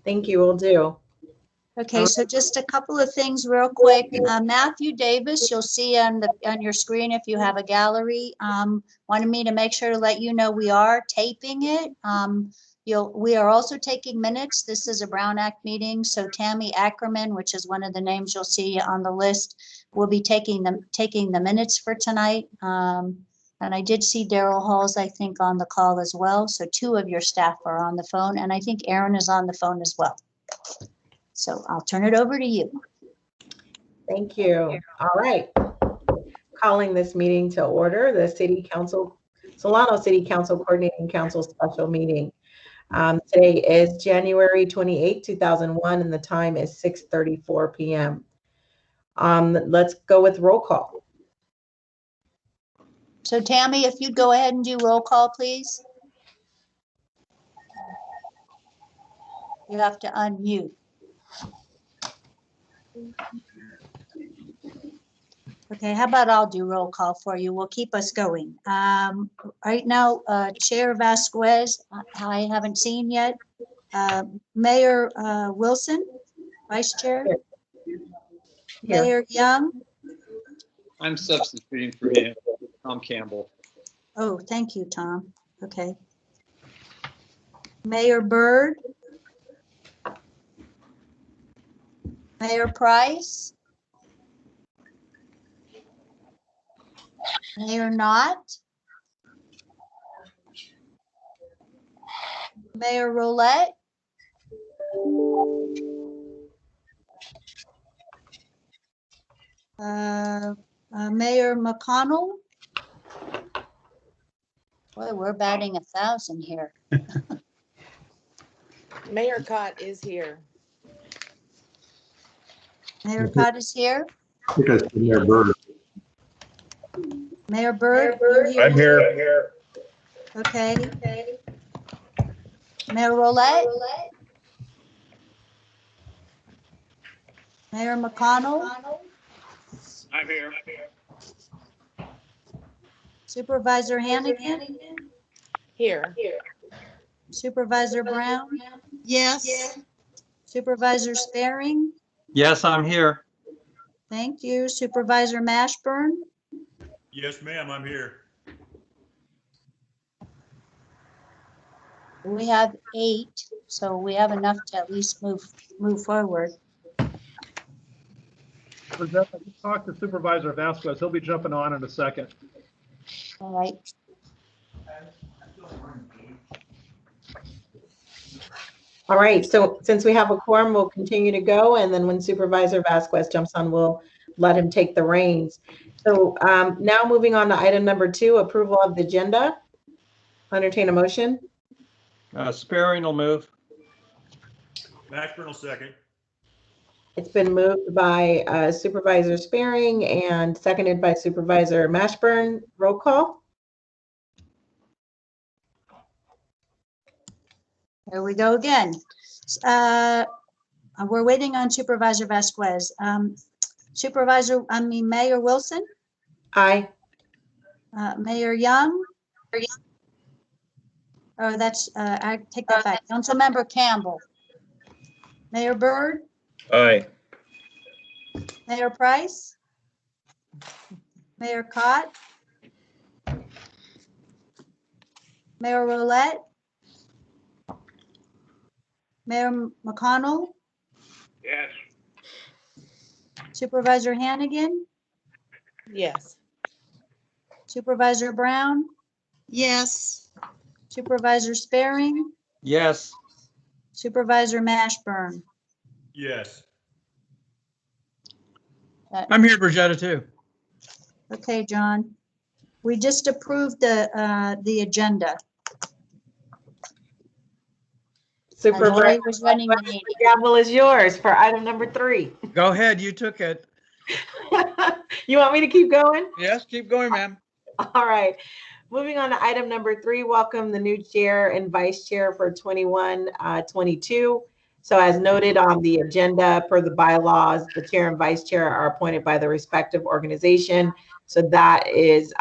Thank you, will do. Okay, so just a couple of things real quick. Matthew Davis, you'll see on your screen if you have a gallery. Wanted me to make sure to let you know we are taping it. We are also taking minutes. This is a Brown Act meeting, so Tammy Ackerman, which is one of the names you'll see on the list, will be taking the minutes for tonight. And I did see Daryl Halls, I think, on the call as well. So 2 of your staff are on the phone, and I think Aaron is on the phone as well. So I'll turn it over to you. Thank you. All right. Calling this meeting to order, the Solano City Council Coordinating Council special meeting. Today is January 28, 2001, and the time is 6:34 p.m. Let's go with roll call. So Tammy, if you'd go ahead and do roll call, please. You have to unmute. Okay, how about I'll do roll call for you? We'll keep us going. Right now, Chair Vasquez, I haven't seen yet. Mayor Wilson, Vice Chair. Here. Mayor Young. I'm substituting for him, Tom Campbell. Oh, thank you, Tom. Okay. Mayor Byrd. Mayor Price. Mayor Knott. Mayor Roulette. Mayor McConnell. Boy, we're batting 1,000 here. Mayor Cott is here. Mayor Cott is here. Because Mayor Byrd. Mayor Byrd. I'm here. Okay. Mayor Roulette. Mayor McConnell. I'm here. Supervisor Hannigan. Here. Supervisor Brown. Yes. Supervisor Sparing. Yes, I'm here. Thank you. Supervisor Mashburn. Yes, ma'am, I'm here. We have 8, so we have enough to at least move forward. Talk to Supervisor Vasquez. He'll be jumping on in a second. All right. All right, so since we have a quorum, we'll continue to go, and then when Supervisor Vasquez jumps on, we'll let him take the reins. So now moving on to item number 2, approval of the agenda. Entertain a motion. Sparing will move. Mashburn will second. It's been moved by Supervisor Sparing and seconded by Supervisor Mashburn. Roll call. There we go again. We're waiting on Supervisor Vasquez. Mayor Wilson. Aye. Mayor Young. Oh, that's, I take that back. Councilmember Campbell. Mayor Byrd. Aye. Mayor Price. Mayor Cott. Mayor Roulette. Mayor McConnell. Yes. Supervisor Hannigan. Yes. Supervisor Brown. Yes. Supervisor Sparing. Yes. Supervisor Mashburn. Yes. I'm here, Brigetta, too. Okay, John. We just approved the agenda. Supervisor was running the meeting. the gavel is yours for item number 3. Go ahead. You took it. You want me to keep going? Yes, keep going, ma'am. All right. Moving on to item number 3, welcome the new chair and vice chair for 21-22. So as noted on the agenda per the bylaws, the chair and vice chair are appointed by the respective organization. So that is,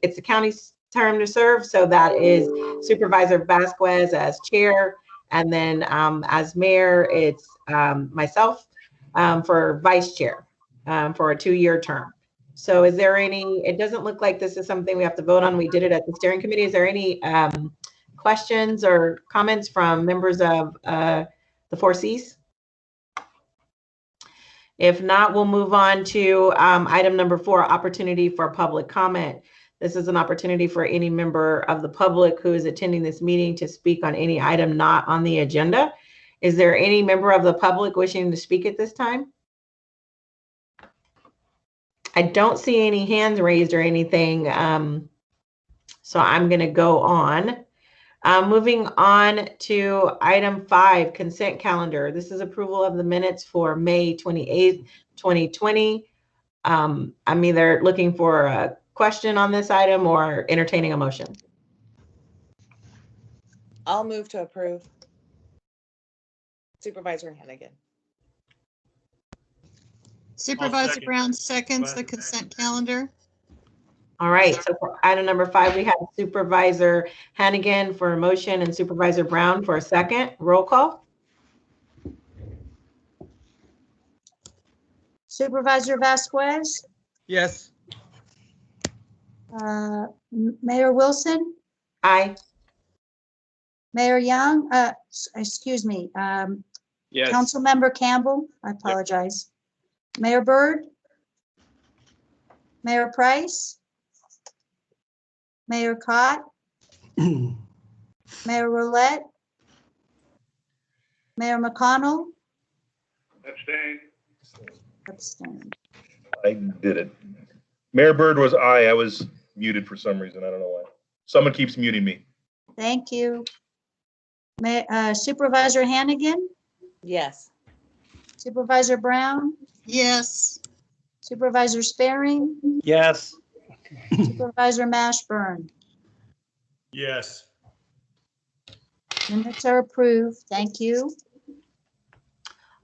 it's the county's term to serve. So that is Supervisor Vasquez as chair And then as mayor, it's myself for vice chair for a 2-year term. So is there any, it doesn't look like this is something we have to vote on. We did it at the steering committee. Is there any questions or comments from members of the 4Cs? If not, we'll move on to item number 4, opportunity for public comment. This is an opportunity for any member of the public who is attending this meeting to speak on any item not on the agenda. Is there any member of the public wishing to speak at this time? I don't see any hands raised or anything, so I'm going to go on. Moving on to item 5, consent calendar. This is approval of the minutes for May 28th, 2020. I'm either looking for a question on this item or entertaining a motion. I'll move to approve. Supervisor Hannigan. Supervisor second. Brown seconds the Supervisor consent calendar. All right, so for item number 5, we have Supervisor Hannigan for a motion and Supervisor Brown for a second. Roll call. Supervisor Vasquez, Yes. Mayor Wilson, Aye. Mayor Young, excuse me, Yes. Councilmember Campbell, I apologize. Mayor Byrd, Mayor Price, Mayor Cott, Mayor Roulette, Mayor McConnell, abstain. I did it. Mayor Bird was aye. I was muted for some reason. I don't know why. Someone keeps muting me. Thank you. Supervisor Hannigan, Yes. Supervisor Brown, Yes. Supervisor Sparing, Yes. Supervisor Mashburn. Yes. Minutes are approved. Thank you.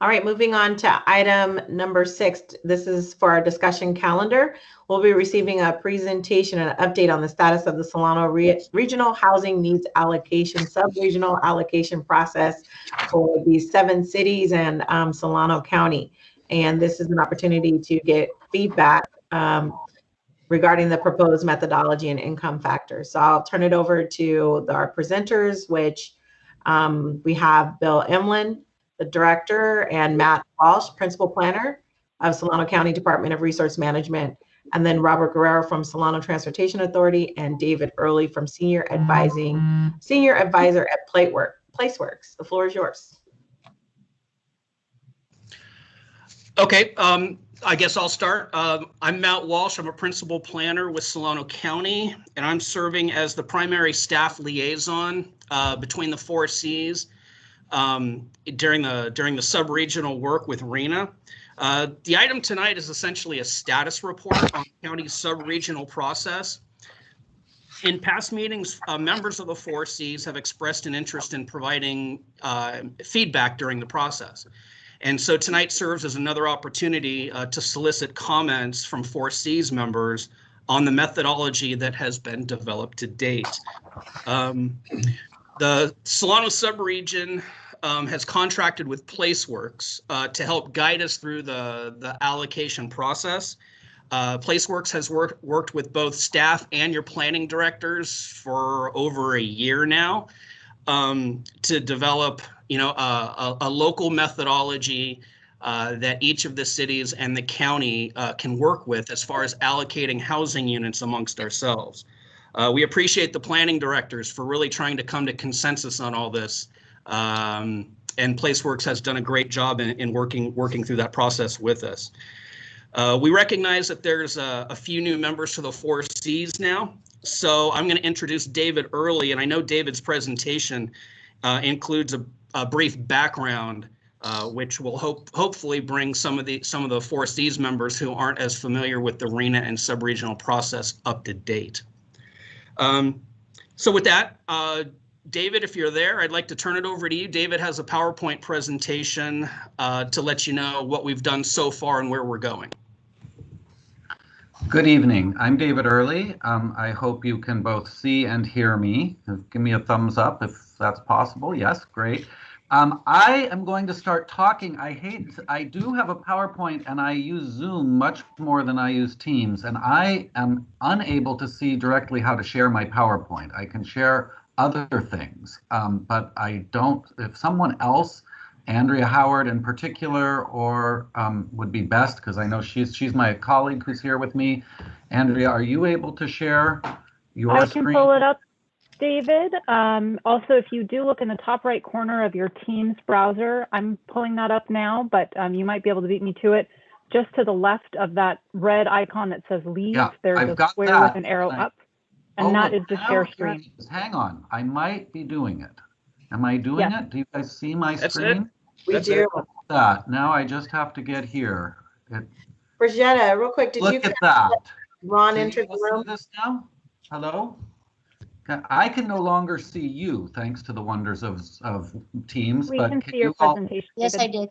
All right, moving on to item number 6. This is for our discussion calendar. We'll be receiving a presentation and an update on the status of the Solano Regional Housing Needs Allocation, Sub-Regional Allocation process for these 7 cities and Solano County. And this is an opportunity to get feedback regarding the proposed methodology and income factors. So I'll turn it over to our presenters, which we have Bill Emlin, the director, and Matt Walsh, principal planner of Solano County Department of Resource Management, and then Robert Guerrero from Solano Transportation Authority, and David Early from Senior Advisor at Placeworks. The floor is yours. Okay, I guess I'll start. I'm Matt Walsh. I'm a principal planner with Solano County, and I'm serving as the primary staff liaison between the 4Cs during the sub-regional work with RHNA. The item tonight is essentially a status report on the county's sub-regional process. In past meetings, members of the 4Cs have expressed an interest in providing feedback during the process. And so tonight serves as another opportunity to solicit comments from 4Cs members on the methodology that has been developed to date. The Solano subregion has contracted with Placeworks to help guide us through the allocation process. Placeworks has worked with both staff and your planning directors for over a year now to develop, a local methodology that each of the cities and the county can work with as far as allocating housing units amongst ourselves. We appreciate the planning directors for really trying to come to consensus on all this. And Placeworks has done a great job in working through that process with us. We recognize that there's a few new members to the 4Cs now. So I'm going to introduce David Early, and I know David's presentation includes a brief background, which will hopefully bring some of the 4Cs members who aren't as familiar with the RHNA and subregional process up to date. So with that, David, if you're there, I'd like to turn it over to you. David has a PowerPoint presentation to let you know what we've done so far and where we're going. Good evening. I'm David Early. I hope you can both see and hear me. Give me a thumbs up if that's possible. Yes, great. I am going to start talking. I do have a PowerPoint and I use Zoom much more than I use Teams, and I am unable to see directly how to share my PowerPoint. I can share other things, but I don't. If someone else, Andrea Howard in particular, or would be best, because I know she's my colleague who's here with me. Andrea, are you able to share your I screen? can pull it up, David. Also, if you do look in the top right corner of your Teams browser, I'm pulling that up now, but you might be able to beat me to it. Just to the left of that red icon that says leave, Yeah, there's I've a got square that, with an arrow and up, and that look, is the now share here screen. it is. Hang on, I might be doing it. Am I doing Yes. it? Do you guys see my That's it. screen? We That's do. it. That. Now I just have to get here. Brigitta, real quick, did you Look at that. Ron Can enter you the all see room? this now? Hello? I can no longer see you thanks to the wonders of Teams, We but can can see your you all? presentation, Yes, David. I did.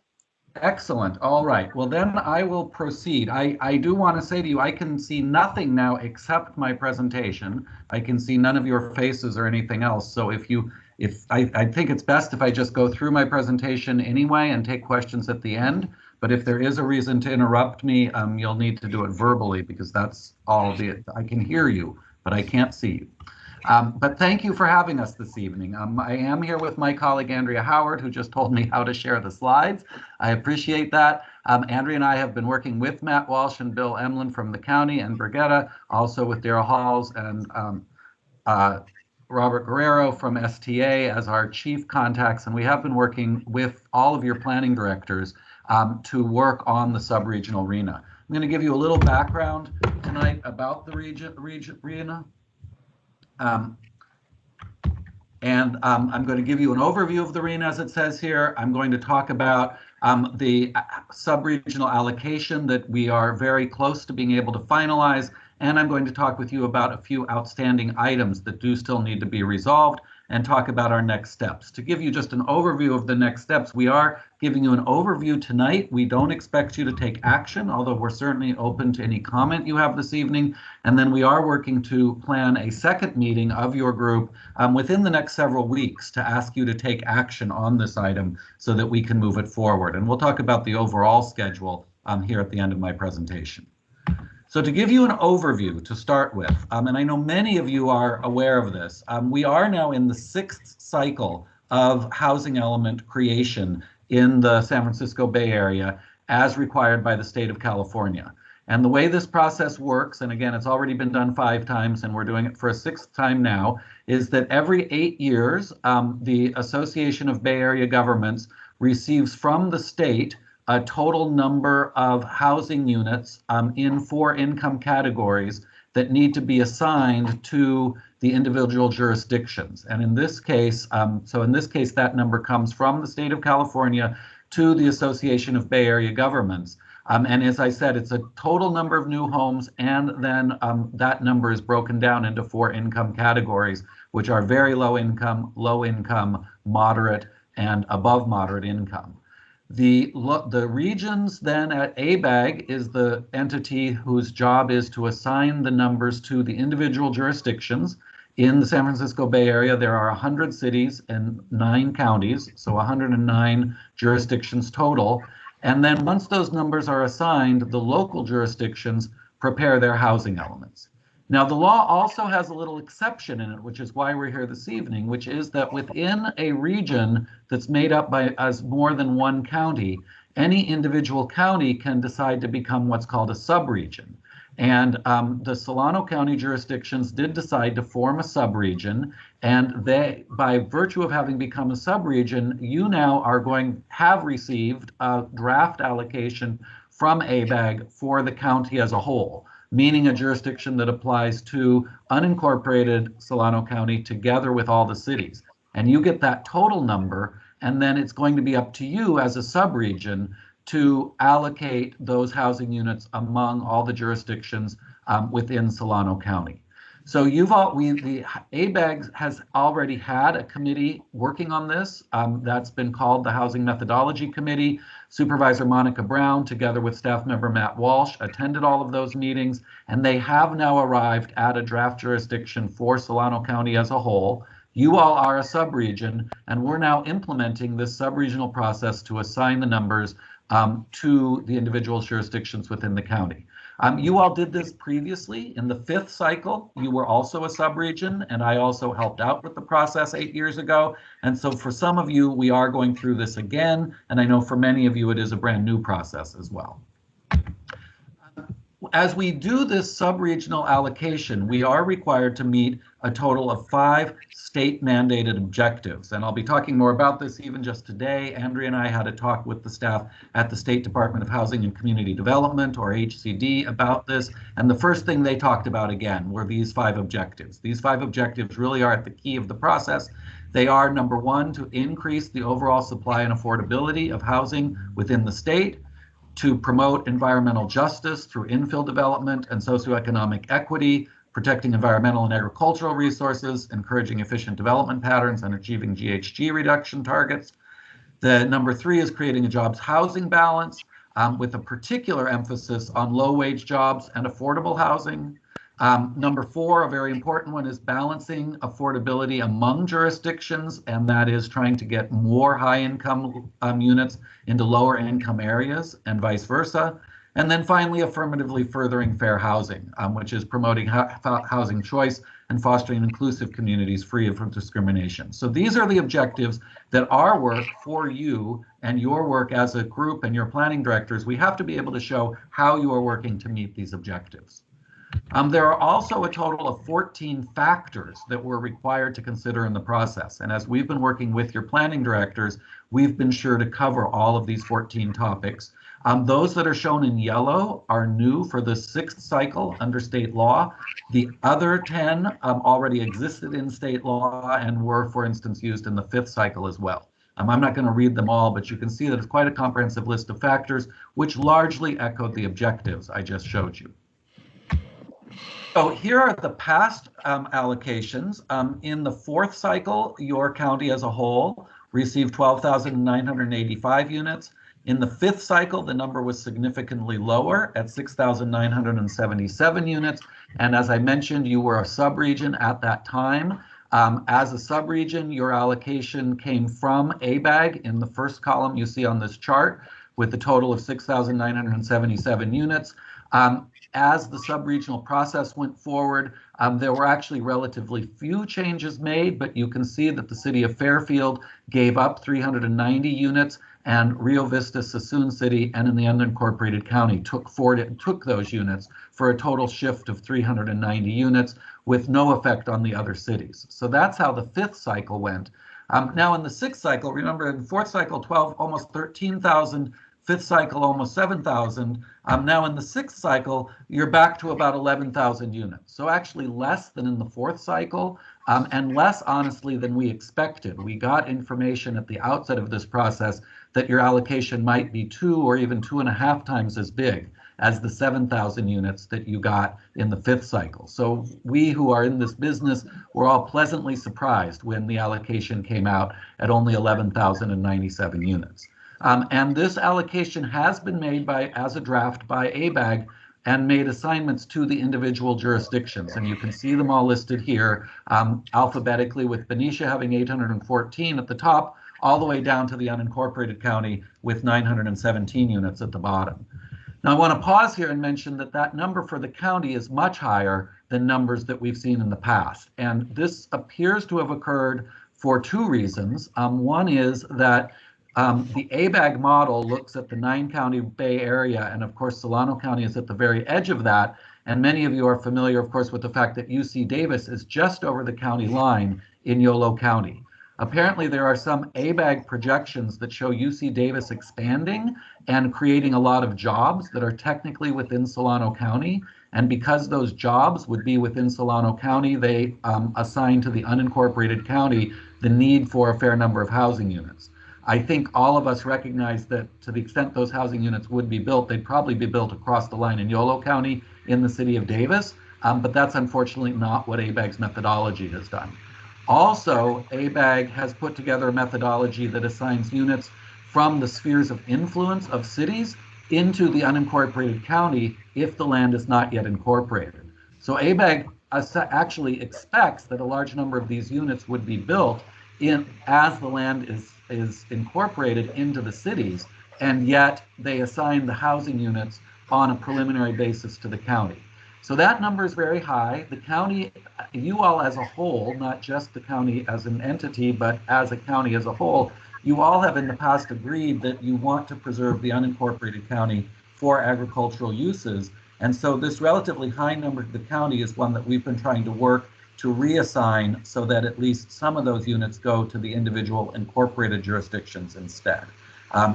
Excellent. All right. Well, then I will proceed. I do want to say to you, I can see nothing now except my presentation. I can see none of your faces or anything else. So I think it's best if I just go through my presentation anyway and take questions at the end. But if there is a reason to interrupt me, you'll need to do it verbally, because that's all I can hear you, but I can't see you. But thank you for having us this evening. I am here with my colleague, Andrea Howard, who just told me how to share the slides. I appreciate that. Andrea and I have been working with Matt Walsh and Bill Emlin from the county, and Brigitta, also with Daryl Halls and Robert Guerrero from STA as our chief contacts. And we have been working with all of your planning directors to work on the sub-regional RHNA. I'm going to give you a little background tonight about the RHNA. I'm going to give you an overview of the RHNA as it says here. I'm going to talk about the sub-regional allocation that we are very close to being able to finalize. And I'm going to talk with you about a few outstanding items that do still need to be resolved, and talk about our next steps. To give you just an overview of the next steps, we are giving you an overview tonight. We don't expect you to take action, although we're certainly open to any comment you have this evening. And then we are working to plan a second meeting of your group within the next several weeks to ask you to take action on this item so that we can move it forward. And we'll talk about the overall schedule here at the end of my presentation. So to give you an overview to start with, and I know many of you are aware of this, we are now in the 6th cycle of housing element creation in the San Francisco Bay Area as required by the state of California. And the way this process works, and again, it's already been done 5 times and we're doing it for a 6th time now, is that every 8 years, the Association of Bay Area Governments receives from the state a total number of housing units in 4 income categories that need to be assigned to the individual jurisdictions. And in this case, that number comes from the state of California to the Association of Bay Area Governments. And as I said, it's a total number of new homes, and then that number is broken down into 4 income categories, which are very low income, moderate, and above moderate income. The regions then at ABAG is the entity whose job is to assign the numbers to the individual jurisdictions. In the San Francisco Bay Area, there are 100 cities and 9 counties, so 109 jurisdictions total. And then once those numbers are assigned, the local jurisdictions prepare their housing elements. Now, the law also has a little exception in it, which is why we're here this evening, which is that within a region that's made up by as more than 1 county, any individual county can decide to become what's called a subregion. And the Solano County jurisdictions did decide to form a subregion, and they, by virtue of having become a subregion, you now have received a draft allocation from ABAG for the county as a whole, meaning a jurisdiction that applies to unincorporated Solano County together with all the cities. And you get that total number, and then it's going to be up to you as a subregion to allocate those housing units among all the jurisdictions within Solano County. So the ABAG has already had a committee working on this. That's been called the Housing Methodology Committee. Supervisor Monica Brown, together with staff member Matt Walsh, attended all of those meetings, and they have now arrived at a draft jurisdiction for Solano County as a whole. You all are a subregion, and we're now implementing this subregional process to assign the numbers to the individual jurisdictions within the county. You all did this previously in the 5th cycle. You were also a subregion, and I also helped out with the process 8 years ago. And so for some of you, we are going through this again, and I know for many of you, it is a brand new process as well. As we do this subregional allocation, we are required to meet a total of 5 state-mandated objectives. And I'll be talking more about this even just today. Andrea and I had a talk with the staff at the State Department of Housing and Community Development, or HCD, about this. And the first thing they talked about again were these 5 objectives. These 5 objectives really are at the key of the process. They are, number 1, to increase the overall supply and affordability of housing within the state, to promote environmental justice through infill development and socioeconomic equity, protecting environmental and agricultural resources, encouraging efficient development patterns, and achieving GHG reduction targets. The number 3 is creating a jobs housing balance with a particular emphasis on low-wage jobs and affordable housing. Number 4, a very important one, is balancing affordability among jurisdictions, and that is trying to get more high-income units into lower-income areas and vice versa. And then finally, affirmatively furthering fair housing, which is promoting housing choice and fostering inclusive communities free from discrimination. So these are the objectives that our work for you and your work as a group and your planning directors, we have to be able to show how you are working to meet these objectives. There are also a total of 14 factors that we're required to consider in the process. And as we've been working with your planning directors, we've been sure to cover all of these 14 topics. Those that are shown in yellow are new for the 6th cycle under state law. The other 10 already existed in state law and were, for instance, used in the 5th cycle as well. I'm not going to read them all, but you can see that it's quite a comprehensive list of factors which largely echoed the objectives I just showed you. So here are the past allocations. In the 4th cycle, your county as a whole received 12,985 units. In the 5th cycle, the number was significantly lower at 6,977 units. And as I mentioned, you were a subregion at that time. As a subregion, your allocation came from ABAG in the first column you see on this chart, with a total of 6,977 units. As the subregional process went forward, there were actually relatively few changes made, but you can see that the city of Fairfield gave up 390 units, and Rio Vista, Sassoon City, and in the unincorporated county took those units for a total shift of 390 units with no effect on the other cities. So that's how the 5th cycle went. Now in the 6th cycle, remember in 4th cycle, almost 13,000, 5th cycle, almost 7,000. Now in the 6th cycle, you're back to about 11,000 units. So actually less than in the 4th cycle, and less honestly than we expected. We got information at the outset of this process that your allocation might be 2 or even 2.5 times as big as the 7,000 units that you got in the 5th cycle. So we who are in this business were all pleasantly surprised when the allocation came out at only 11,097 units. And this allocation has been made as a draft by ABAG and made assignments to the individual jurisdictions. And you can see them all listed here alphabetically, with Benicia having 814 at the top, all the way down to the unincorporated county with 917 units at the bottom. Now I want to pause here and mention that that number for the county is much higher than numbers that we've seen in the past. And this appears to have occurred for 2 reasons. One is that the ABAG model looks at the 9-county Bay Area, and of course Solano County is at the very edge of that. And many of you are familiar, of course, with the fact that UC Davis is just over the county line in Yolo County. Apparently there are some ABAG projections that show UC Davis expanding and creating a lot of jobs that are technically within Solano County. And because those jobs would be within Solano County, they assign to the unincorporated county the need for a fair number of housing units. I think all of us recognize that to the extent those housing units would be built, they'd probably be built across the line in Yolo County in the city of Davis. but that's unfortunately not what ABAG's methodology has done. Also, ABAG has put together a methodology that assigns units from the spheres of influence of cities into the unincorporated county if the land is not yet incorporated. So ABAG actually expects that a large number of these units would be built in as the land is incorporated into the cities, and yet they assign the housing units on a preliminary basis to the county. So that number is very high. The county, you all as a whole, not just the county as an entity, but as a county as a whole, you all have in the past agreed that you want to preserve the unincorporated county for agricultural uses. And so this relatively high number to the county is one that we've been trying to work to reassign so that at least some of those units go to the individual incorporated jurisdictions instead.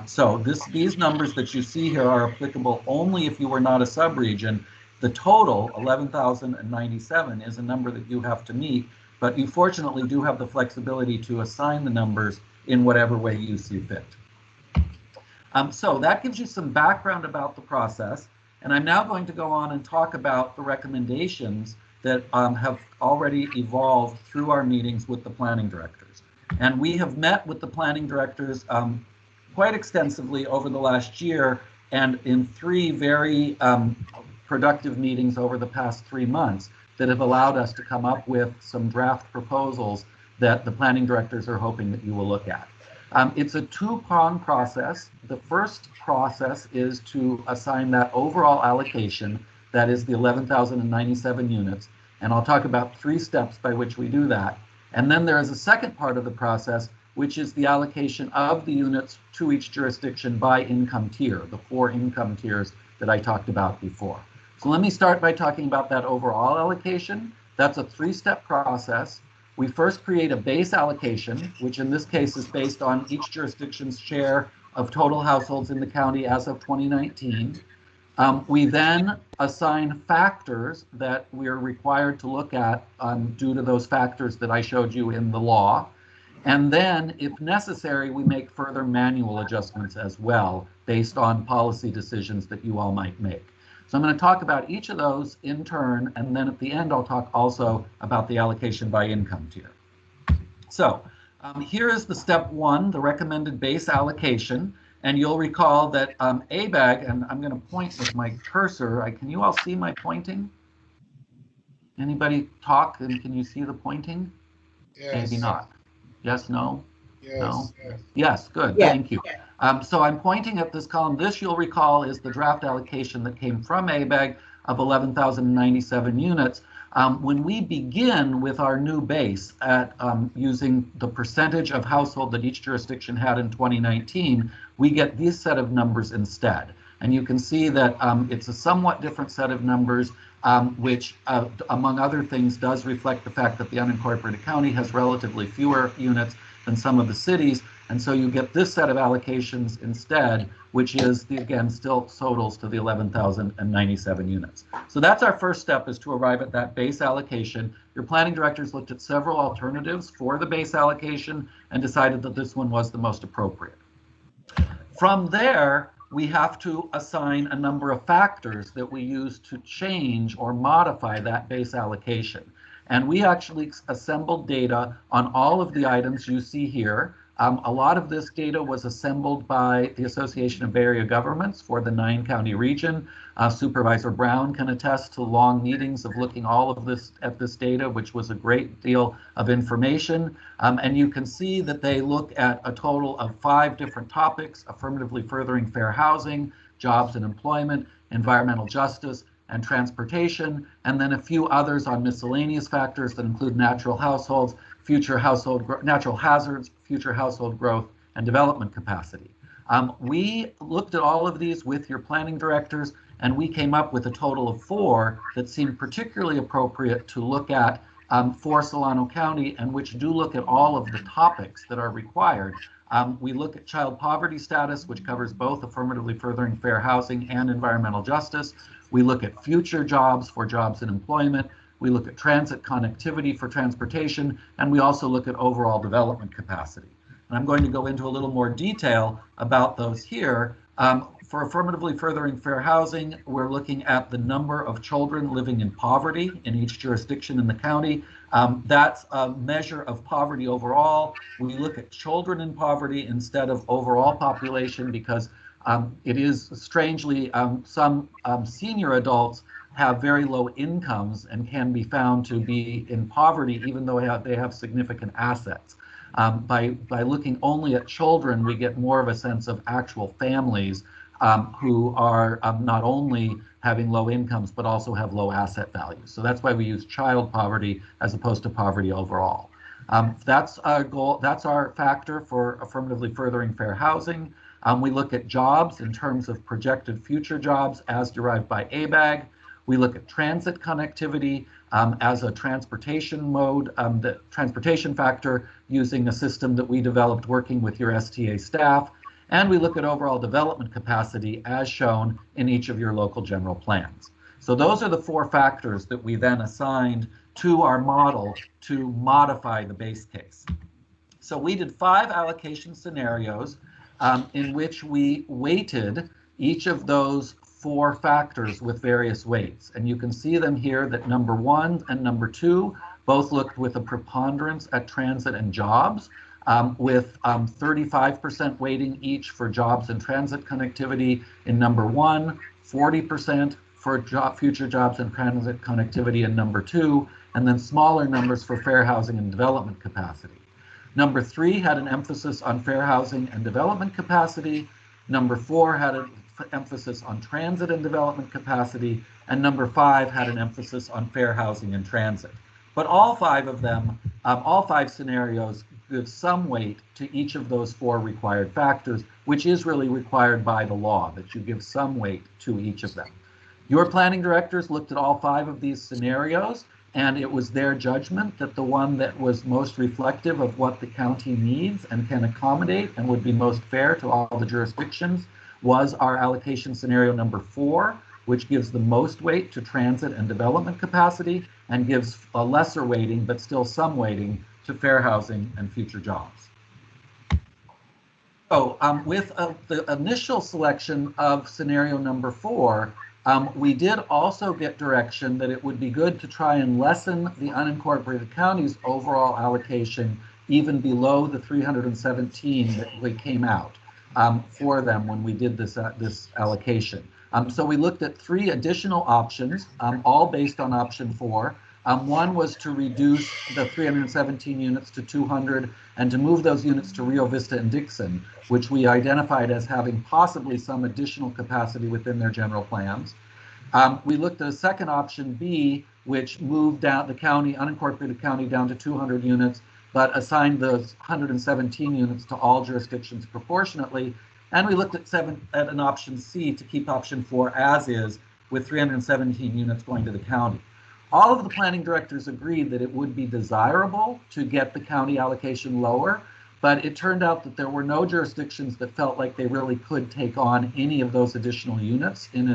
So these numbers that you see here are applicable only if you were not a subregion. The total, 11,097, is a number that you have to meet, but you fortunately do have the flexibility to assign the numbers in whatever way you see fit. So that gives you some background about the process, and I'm now going to go on and talk about the recommendations that have already evolved through our meetings with the planning directors. And we have met with the planning directors quite extensively over the last year, and in 3 very productive meetings over the past 3 months that have allowed us to come up with some draft proposals that the planning directors are hoping that you will look at. It's a 2-pronged process. The first process is to assign that overall allocation, that is the 11,097 units, and I'll talk about 3 steps by which we do that. And then there is a second part of the process, which is the allocation of the units to each jurisdiction by income tier, the 4 income tiers that I talked about before. So let me start by talking about that overall allocation. That's a 3-step process. We first create a base allocation, which in this case is based on each jurisdiction's share of total households in the county as of 2019. We then assign factors that we're required to look at due to those factors that I showed you in the law. And then, if necessary, we make further manual adjustments as well based on policy decisions that you all might make. So I'm going to talk about each of those in turn, and then at the end I'll talk also about the allocation by income tier. So here is the step 1, the recommended base allocation. And you'll recall that ABAG, and I'm going to point with my cursor. Can you all see my pointing? Anybody talk, and can you see the pointing? Yes. Maybe not. Yes, no? Yes. No? Yes, good, Yes. thank you. So I'm pointing at this column. This, you'll recall, is the draft allocation that came from ABAG of 11,097 units. When we begin with our new base at using the percentage of household that each jurisdiction had in 2019, we get this set of numbers instead. And you can see that it's a somewhat different set of numbers, which, among other things, does reflect the fact that the unincorporated county has relatively fewer units than some of the cities. And so you get this set of allocations instead, which is, again, still totals to the 11,097 units. So that's our first step, is to arrive at that base allocation. Your planning directors looked at several alternatives for the base allocation and decided that this one was the most appropriate. From there, we have to assign a number of factors that we use to change or modify that base allocation. And we actually assembled data on all of the items you see here. A lot of this data was assembled by the Association of Bay Area Governments for the 9-county region. Supervisor Brown can attest to long meetings of looking all of this at this data, which was a great deal of information. And you can see that they look at a total of 5 different topics: affirmatively furthering fair housing, jobs and employment, environmental justice, and transportation, and then a few others on miscellaneous factors that include natural households, natural hazards, future household growth, and development capacity. We looked at all of these with your planning directors, and we came up with a total of 4 that seemed particularly appropriate to look at for Solano County, and which do look at all of the topics that are required. We look at child poverty status, which covers both affirmatively furthering fair housing and environmental justice. We look at future jobs for jobs and employment. We look at transit connectivity for transportation, and we also look at overall development capacity. And I'm going to go into a little more detail about those here. For affirmatively furthering fair housing, we're looking at the number of children living in poverty in each jurisdiction in the county. That's a measure of poverty overall. We look at children in poverty instead of overall population because it is strangely, some senior adults have very low incomes and can be found to be in poverty even though they have significant assets. By looking only at children, we get more of a sense of actual families who are not only having low incomes but also have low asset values. So that's why we use child poverty as opposed to poverty overall. That's our goal. That's our factor for affirmatively furthering fair housing. We look at jobs in terms of projected future jobs as derived by ABAG. We look at transit connectivity as a transportation mode, the transportation factor using a system that we developed working with your STA staff. And we look at overall development capacity as shown in each of your local general plans. So those are the 4 factors that we then assigned to our model to modify the base case. So we did 5 allocation scenarios in which we weighted each of those 4 factors with various weights. And you can see them here that number 1 and number 2 both looked with a preponderance at transit and jobs, with 35% weighting each for jobs and transit connectivity in number 1, 40% for future jobs and transit connectivity in number 2, and then smaller numbers for fair housing and development capacity. Number 3 had an emphasis on fair housing and development capacity. Number 4 had an emphasis on transit and development capacity. And number 5 had an emphasis on fair housing and transit. But all 5 of them, all 5 scenarios give some weight to each of those 4 required factors, which is really required by the law, that you give some weight to each of them. Your planning directors looked at all 5 of these scenarios, and it was their judgment that the one that was most reflective of what the county needs and can accommodate and would be most fair to all the jurisdictions was our allocation scenario number 4, which gives the most weight to transit and development capacity and gives a lesser weighting, but still some weighting, to fair housing and future jobs. So with the initial selection of scenario number 4, we did also get direction that it would be good to try and lessen the unincorporated counties' overall allocation even below the 317 that we came out for them when we did this allocation. So we looked at 3 additional options, all based on option 4. One was to reduce the 317 units to 200 and to move those units to Rio Vista and Dixon, which we identified as having possibly some additional capacity within their general plans. We looked at a second option B, which moved down the county, unincorporated county, down to 200 units, but assigned those 117 units to all jurisdictions proportionately. And we looked at an option C to keep option 4 as is, with 317 units going to the county. All of the planning directors agreed that it would be desirable to get the county allocation lower, but it turned out that there were no jurisdictions that felt like they really could take on any of those additional units in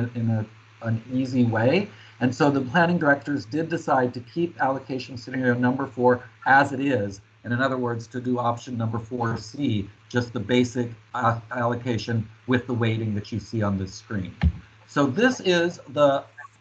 an easy way. And so the planning directors did decide to keep allocation scenario number 4 as it is, and in other words, to do option number 4C, just the basic allocation with the weighting that you see on this screen. So this is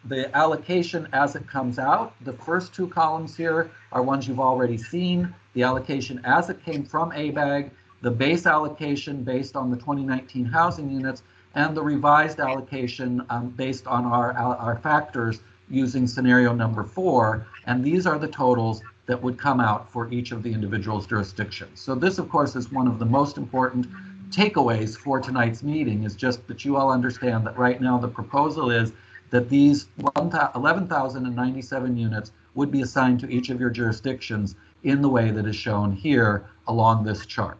the allocation as it comes out. The first 2 columns here are ones you've already seen. The allocation as it came from ABAG, the base allocation based on the 2019 housing units, and the revised allocation based on our factors using scenario number 4. And these are the totals that would come out for each of the individual jurisdictions. So this, of course, is one of the most important takeaways for tonight's meeting, is just that you all understand that right now the proposal is that these 11,097 units would be assigned to each of your jurisdictions in the way that is shown here along this chart.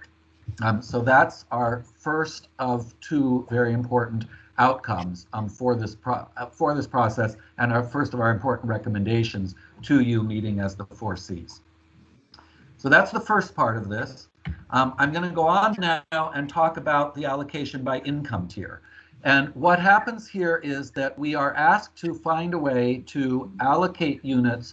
So that's our first of 2 very important outcomes for this process, and our first of our important recommendations to you meeting as the 4 Cs. So that's the first part of this. I'm going to go on now and talk about the allocation by income tier. And what happens here is that we are asked to find a way to allocate units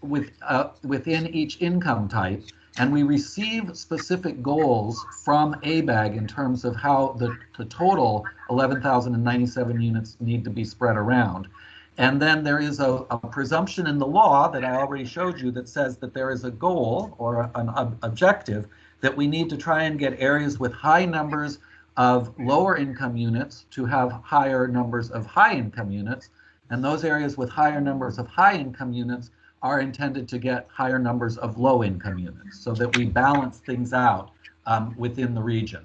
within each income type. and we receive specific goals from ABAG in terms of how the total 11,097 units need to be spread around. And then there is a presumption in the law that I already showed you that says that there is a goal or an objective that we need to try and get areas with high numbers of lower income units to have higher numbers of high income units. And those areas with higher numbers of high income units are intended to get higher numbers of low income units so that we balance things out within the region.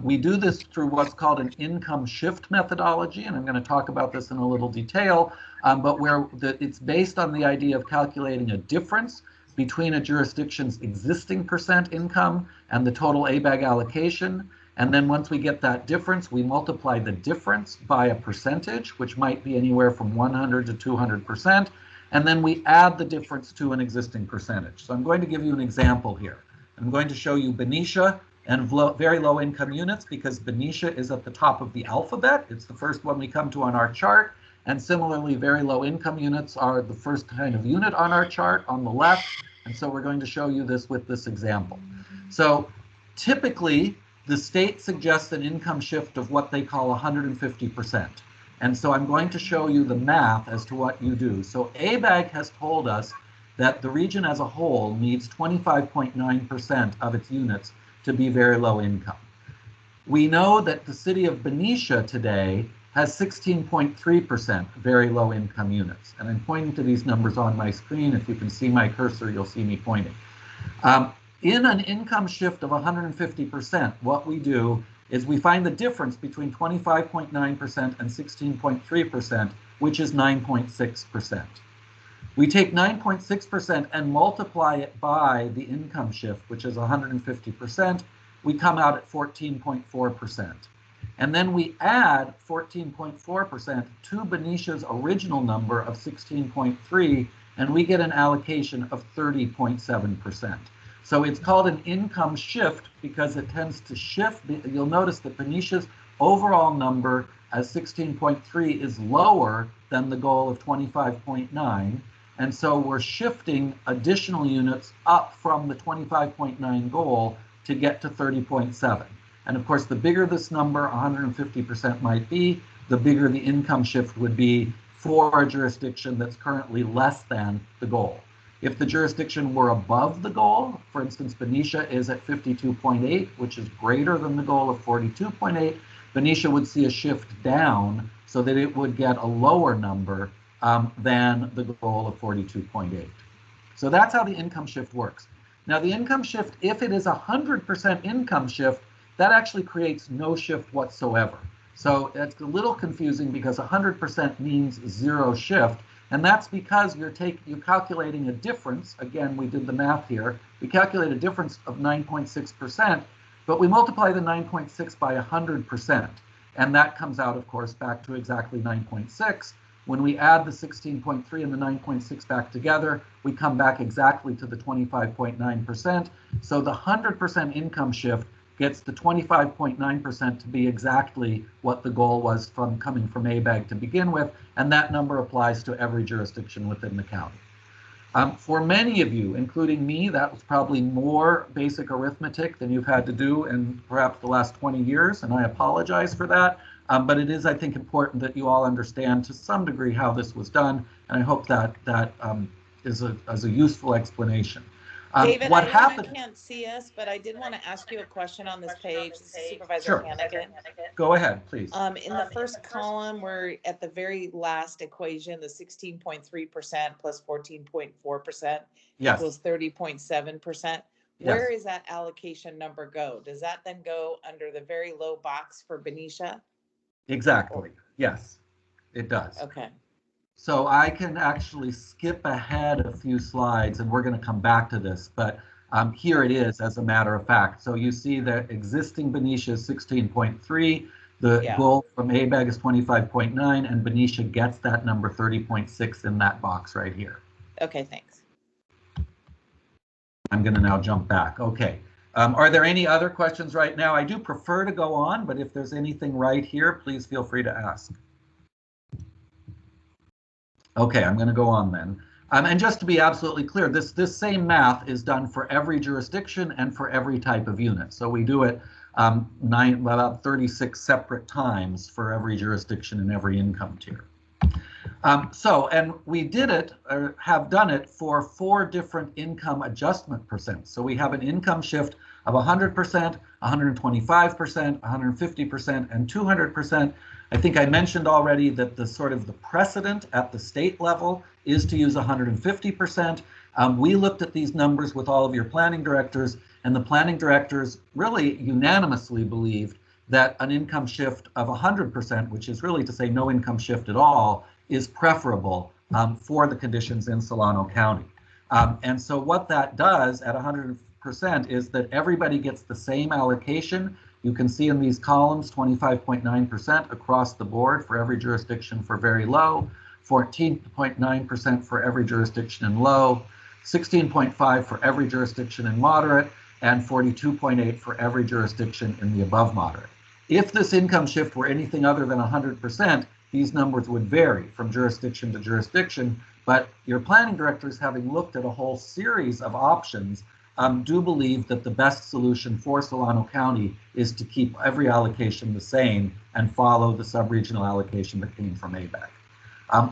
We do this through what's called an income shift methodology, and I'm going to talk about this in a little detail, but where it's based on the idea of calculating a difference between a jurisdiction's existing percent income and the total ABAG allocation. And then once we get that difference, we multiply the difference by a percentage, which might be anywhere from 100 to 200%. And then we add the difference to an existing percentage. So I'm going to give you an example here. I'm going to show you Benicia and very low income units because Benicia is at the top of the alphabet. It's the first one we come to on our chart. And similarly, very low income units are the first kind of unit on our chart on the left. And so we're going to show you this with this example. So typically, the state suggests an income shift of what they call 150%. And so I'm going to show you the math as to what you do. So ABAG has told us that the region as a whole needs 25.9% of its units to be very low income. We know that the city of Benicia today has 16.3% very low income units. And I'm pointing to these numbers on my screen. If you can see my cursor, you'll see me pointing. In an income shift of 150%, what we do is we find the difference between 25.9% and 16.3%, which is 9.6%. We take 9.6% and multiply it by the income shift, which is 150%. We come out at 14.4%. And then we add 14.4% to Benicia's original number of 16.3, and we get an allocation of 30.7%. So it's called an income shift because it tends to shift. You'll notice that Benicia's overall number as 16.3 is lower than the goal of 25.9. And so we're shifting additional units up from the 25.9 goal to get to 30.7. And of course, the bigger this number, 150% might be, the bigger the income shift would be for a jurisdiction that's currently less than the goal. If the jurisdiction were above the goal, for instance, Benicia is at 52.8, which is greater than the goal of 42.8, Benicia would see a shift down so that it would get a lower number than the goal of 42.8. So that's how the income shift works. Now the income shift, if it is 100% income shift, that actually creates no shift whatsoever. So it's a little confusing because 100% means zero shift. And that's because you're calculating a difference. Again, we did the math here. We calculate a difference of 9.6%, but we multiply the 9.6 by 100%. And that comes out, of course, back to exactly 9.6. When we add the 16.3 and the 9.6 back together, we come back exactly to the 25.9%. So the 100% income shift gets the 25.9% to be exactly what the goal was from coming from ABAG to begin with, and that number applies to every jurisdiction within the county. For many of you, including me, that was probably more basic arithmetic than you've had to do in perhaps the last 20 years, and I apologize for that. But it is, I think, important that you all understand to some degree how this was done, and I hope that is a useful explanation. David, What I know happened? you can't see us, but I did want to ask you a question on this page. This is Supervisor Sure. Hannigan. Go ahead, please. In the first column, we're at the very last equation, the 16.3% plus 14.4% Yes. equals 30.7%. Where is that allocation number go? Does that then go under the very low box for Benicia? Exactly. Yes, it does. Okay. So I can actually skip ahead a few slides, and we're going to come back to this, but here it is as a matter of fact. So you see that existing Benicia is 16.3, the goal from ABAG is 25.9, and Benicia gets that number 30.6 in that box right here. Okay, thanks. I'm going to now jump back. Okay. Are there any other questions right now? I do prefer to go on, but if there's anything right here, please feel free to ask. Okay, I'm going to go on then. And just to be absolutely clear, this same math is done for every jurisdiction and for every type of unit. So we do it about 36 separate times for every jurisdiction and every income tier. And we did it, or have done it, for 4 different income adjustment percents. So we have an income shift of 100%, 125%, 150%, and 200%. I think I mentioned already that the precedent at the state level is to use 150%. We looked at these numbers with all of your planning directors, and the planning directors really unanimously believed that an income shift of 100%, which is really to say no income shift at all, is preferable for the conditions in Solano County. And so what that does at 100% is that everybody gets the same allocation. You can see in these columns 25.9% across the board for every jurisdiction for very low, 14.9% for every jurisdiction in low, 16.5% for every jurisdiction in moderate, and 42.8% for every jurisdiction in the above moderate. If this income shift were anything other than 100%, these numbers would vary from jurisdiction to jurisdiction, but your planning directors, having looked at a whole series of options, do believe that the best solution for Solano County is to keep every allocation the same and follow the sub-regional allocation that came from ABAC.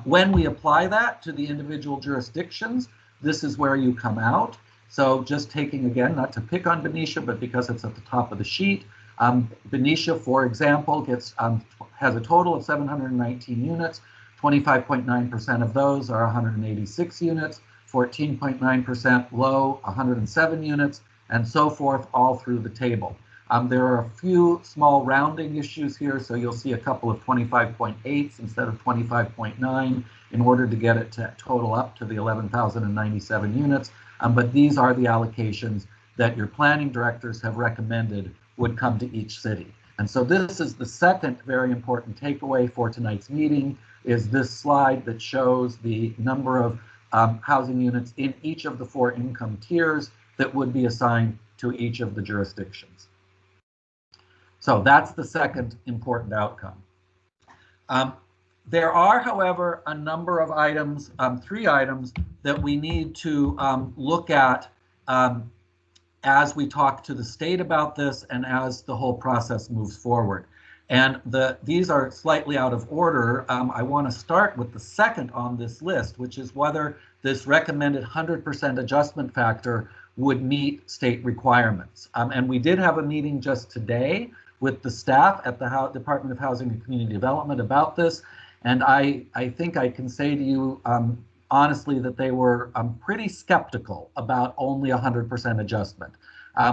When we apply that to the individual jurisdictions, this is where you come out. So just taking, again, not to pick on Benicia, but because it's at the top of the sheet, Benicia, for example, has a total of 719 units. 25.9% of those are 186 units, 14.9% low, 107 units, and so forth all through the table. There are a few small rounding issues here, so you'll see a couple of 25.8s instead of 25.9 in order to get it to total up to the 11,097 units. But these are the allocations that your planning directors have recommended would come to each city. And so this is the second very important takeaway for tonight's meeting, is this slide that shows the number of housing units in each of the 4 income tiers that would be assigned to each of the jurisdictions. So that's the second important outcome. There are, however, a number of items, 3 items, that we need to look at as we talk to the state about this and as the whole process moves forward. And these are slightly out of order. I want to start with the second on this list, which is whether this recommended 100% adjustment factor would meet state requirements. And we did have a meeting just today with the staff at the Department of Housing and Community Development about this. And I think I can say to you honestly that they were pretty skeptical about only 100% adjustment.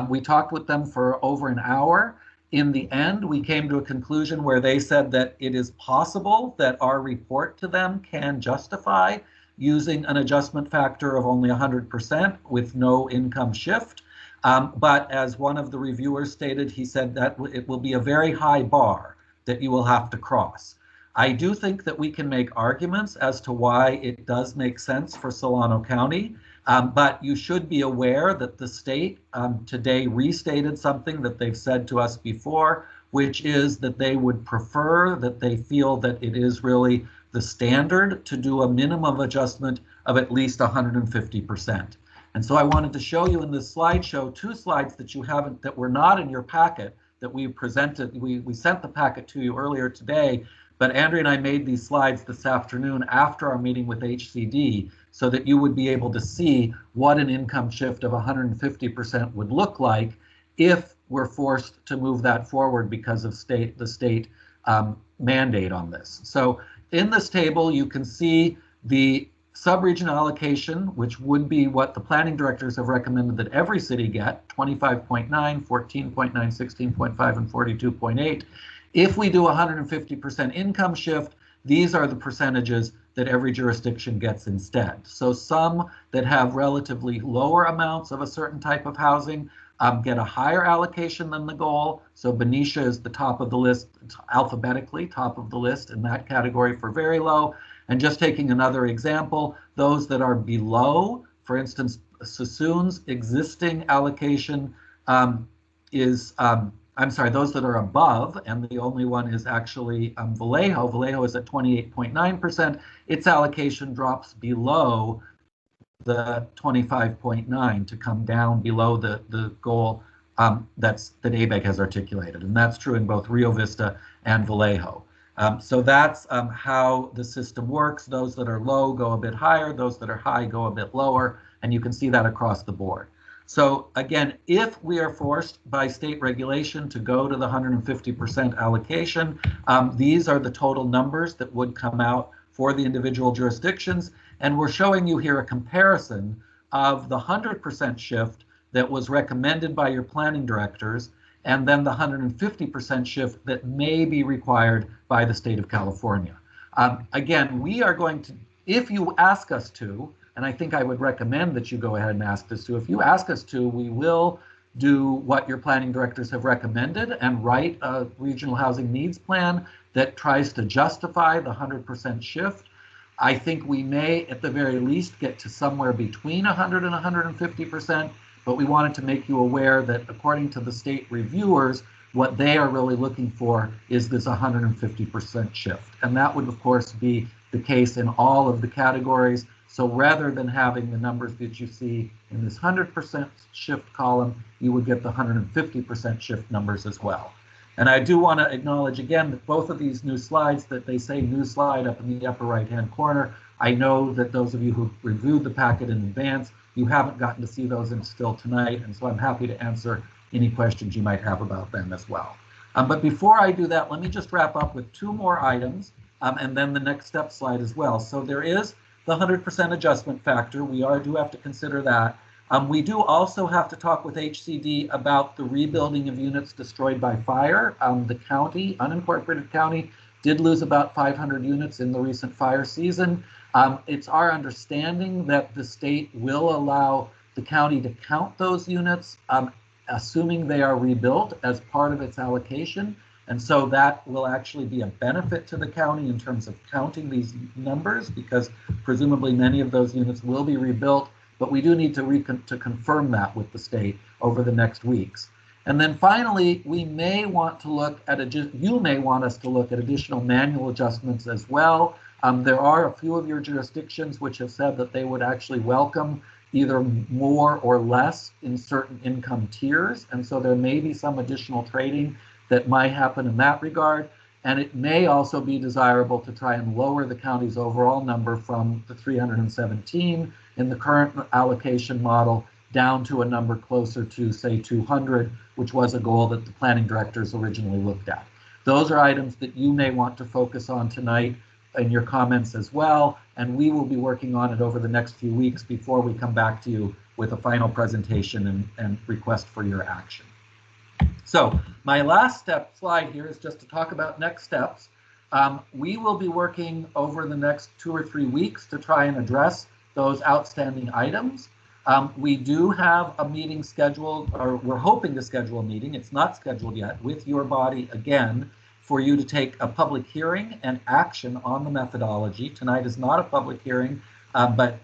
We talked with them for over an hour. In the end, we came to a conclusion where they said that it is possible that our report to them can justify using an adjustment factor of only 100% with no income shift. But as one of the reviewers stated, he said that it will be a very high bar that you will have to cross. I do think that we can make arguments as to why it does make sense for Solano County, but you should be aware that the state today restated something that they've said to us before, which is that they would prefer, that they feel that it is really the standard to do a minimum adjustment of at least 150%. And so I wanted to show you in this slideshow 2 slides that you haven't, that were not in your packet, that we presented. We sent the packet to you earlier today, but Andrea and I made these slides this afternoon after our meeting with HCD so that you would be able to see what an income shift of 150% would look like if we're forced to move that forward because of the state mandate on this. So in this table, you can see the sub-regional allocation, which would be what the planning directors have recommended that every city get, 25.9, 14.9, 16.5, and 42.8. If we do 150% income shift, these are the percentages that every jurisdiction gets instead. So some that have relatively lower amounts of a certain type of housing get a higher allocation than the goal. So Benicia is the top of the list, alphabetically top of the list in that category for very low. And just taking another example, those that are below, for instance, Sassoon's existing allocation those that are above, and the only one is actually Vallejo. Vallejo is at 28.9%. Its allocation drops below the 25.9 to come down below the goal that ABEG has articulated. And that's true in both Rio Vista and Vallejo. So that's how the system works. Those that are low go a bit higher, those that are high go a bit lower, and you can see that across the board. So again, if we are forced by state regulation to go to the 150% allocation, these are the total numbers that would come out for the individual jurisdictions. And we're showing you here a comparison of the 100% shift that was recommended by your planning directors, and then the 150% shift that may be required by the state of California. Again, we are going to, if you ask us to, and I think I would recommend that you go ahead and ask us to, if you ask us to, we will do what your planning directors have recommended and write a regional housing needs plan that tries to justify the 100% shift. I think we may, at the very least, get to somewhere between 100 and 150%, but we wanted to make you aware that according to the state reviewers, what they are really looking for is this 150% shift. And that would, of course, be the case in all of the categories. So rather than having the numbers that you see in this 100% shift column, you would get the 150% shift numbers as well. And I do want to acknowledge again that both of these new slides, that they say new slide up in the upper right-hand corner, I know that those of you who reviewed the packet in advance, you haven't gotten to see those until tonight, and so I'm happy to answer any questions you might have about them as well. But before I do that, let me just wrap up with two more items, and then the next step slide as well. So there is the 100% adjustment factor. We do have to consider that. We do also have to talk with HCD about the rebuilding of units destroyed by fire. The county, unincorporated county, did lose about 500 units in the recent fire season. It's our understanding that the state will allow the county to count those units, assuming they are rebuilt as part of its allocation. And so that will actually be a benefit to the county in terms of counting these numbers, because presumably many of those units will be rebuilt, but we do need to confirm that with the state over the next weeks. And then finally, we may want to look at, you may want us to look at additional manual adjustments as well. There are a few of your jurisdictions which have said that they would actually welcome either more or less in certain income tiers. And so there may be some additional trading that might happen in that regard. And it may also be desirable to try and lower the county's overall number from the 317 in the current allocation model down to a number closer to, say, 200, which was a goal that the planning directors originally looked at. Those are items that you may want to focus on tonight in your comments as well, and we will be working on it over the next few weeks before we come back to you with a final presentation and request for your action. So my last slide here is just to talk about next steps. We will be working over the next 2 or 3 weeks to try and address those outstanding items. We do have a meeting scheduled, or we're hoping to schedule a meeting, it's not scheduled yet, with your body again for you to take a public hearing and action on the methodology. Tonight is not a public hearing, but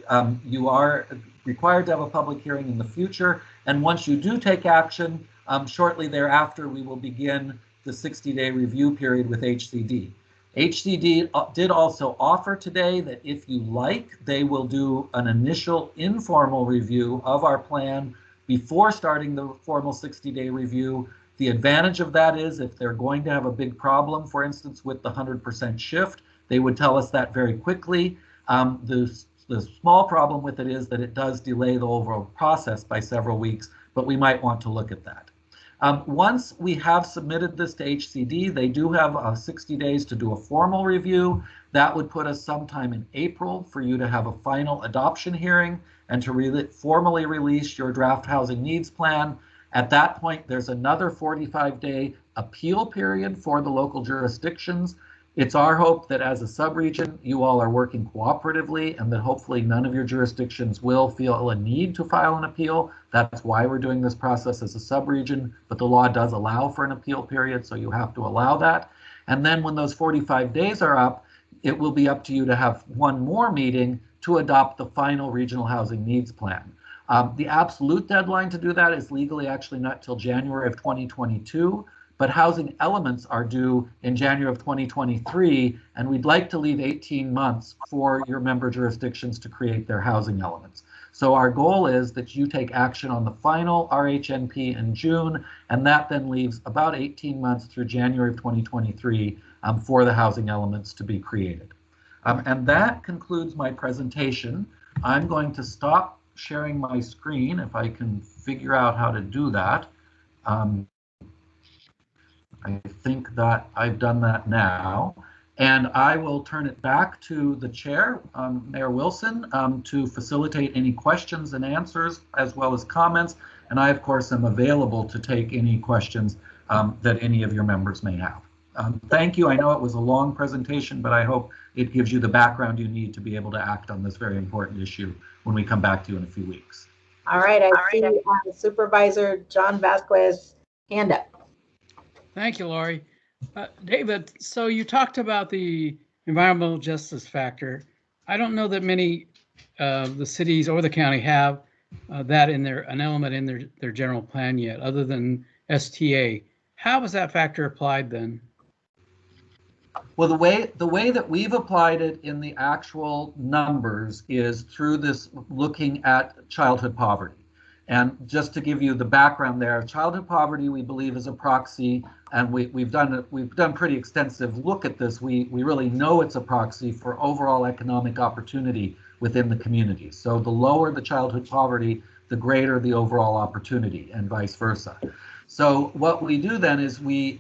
you are required to have a public hearing in the future. And once you do take action, shortly thereafter, we will begin the 60-day review period with HCD. HCD did also offer today that if you like, they will do an initial informal review of our plan before starting the formal 60-day review. The advantage of that is if they're going to have a big problem, for instance, with the 100% shift, they would tell us that very quickly. The small problem with it is that it does delay the overall process by several weeks, but we might want to look at that. Once we have submitted this to HCD, they do have 60 days to do a formal review. That would put us sometime in April for you to have a final adoption hearing and to formally release your draft housing needs plan. At that point, there's another 45-day appeal period for the local jurisdictions. It's our hope that as a subregion, you all are working cooperatively and that hopefully none of your jurisdictions will feel a need to file an appeal. That's why we're doing this process as a subregion, but the law does allow for an appeal period, so you have to allow that. And then when those 45 days are up, it will be up to you to have one more meeting to adopt the final regional housing needs plan. The absolute deadline to do that is legally actually not till January of 2022. But housing elements are due in January of 2023, and we'd like to leave 18 months for your member jurisdictions to create their housing elements. So our goal is that you take action on the final RHNP in June, and that then leaves about 18 months through January of 2023 for the housing elements to be created. And that concludes my presentation. I'm going to stop sharing my screen if I can figure out how to do that. I think that I've done that now. And I will turn it back to the chair, Mayor Wilson, to facilitate any questions and answers as well as comments. And I, of course, am available to take any questions that any of your members may have. Thank you. I know it was a long presentation, but I hope it gives you the background you need to be able to act on this very important issue when we come back to you in a few weeks. All right, I see Supervisor John Vasquez hand up. Thank you, Laurie. David, so you talked about the environmental justice factor. I don't know that many of the cities or the county have that in an element in their general plan yet, other than STA. How was that factor applied then? Well, the way that we've applied it in the actual numbers is through this looking at childhood poverty. And just to give you the background there, childhood poverty, we believe, is a proxy, and we've done pretty extensive look at this. We really know it's a proxy for overall economic opportunity within the community. So the lower the childhood poverty, the greater the overall opportunity, and vice versa. So what we do then is we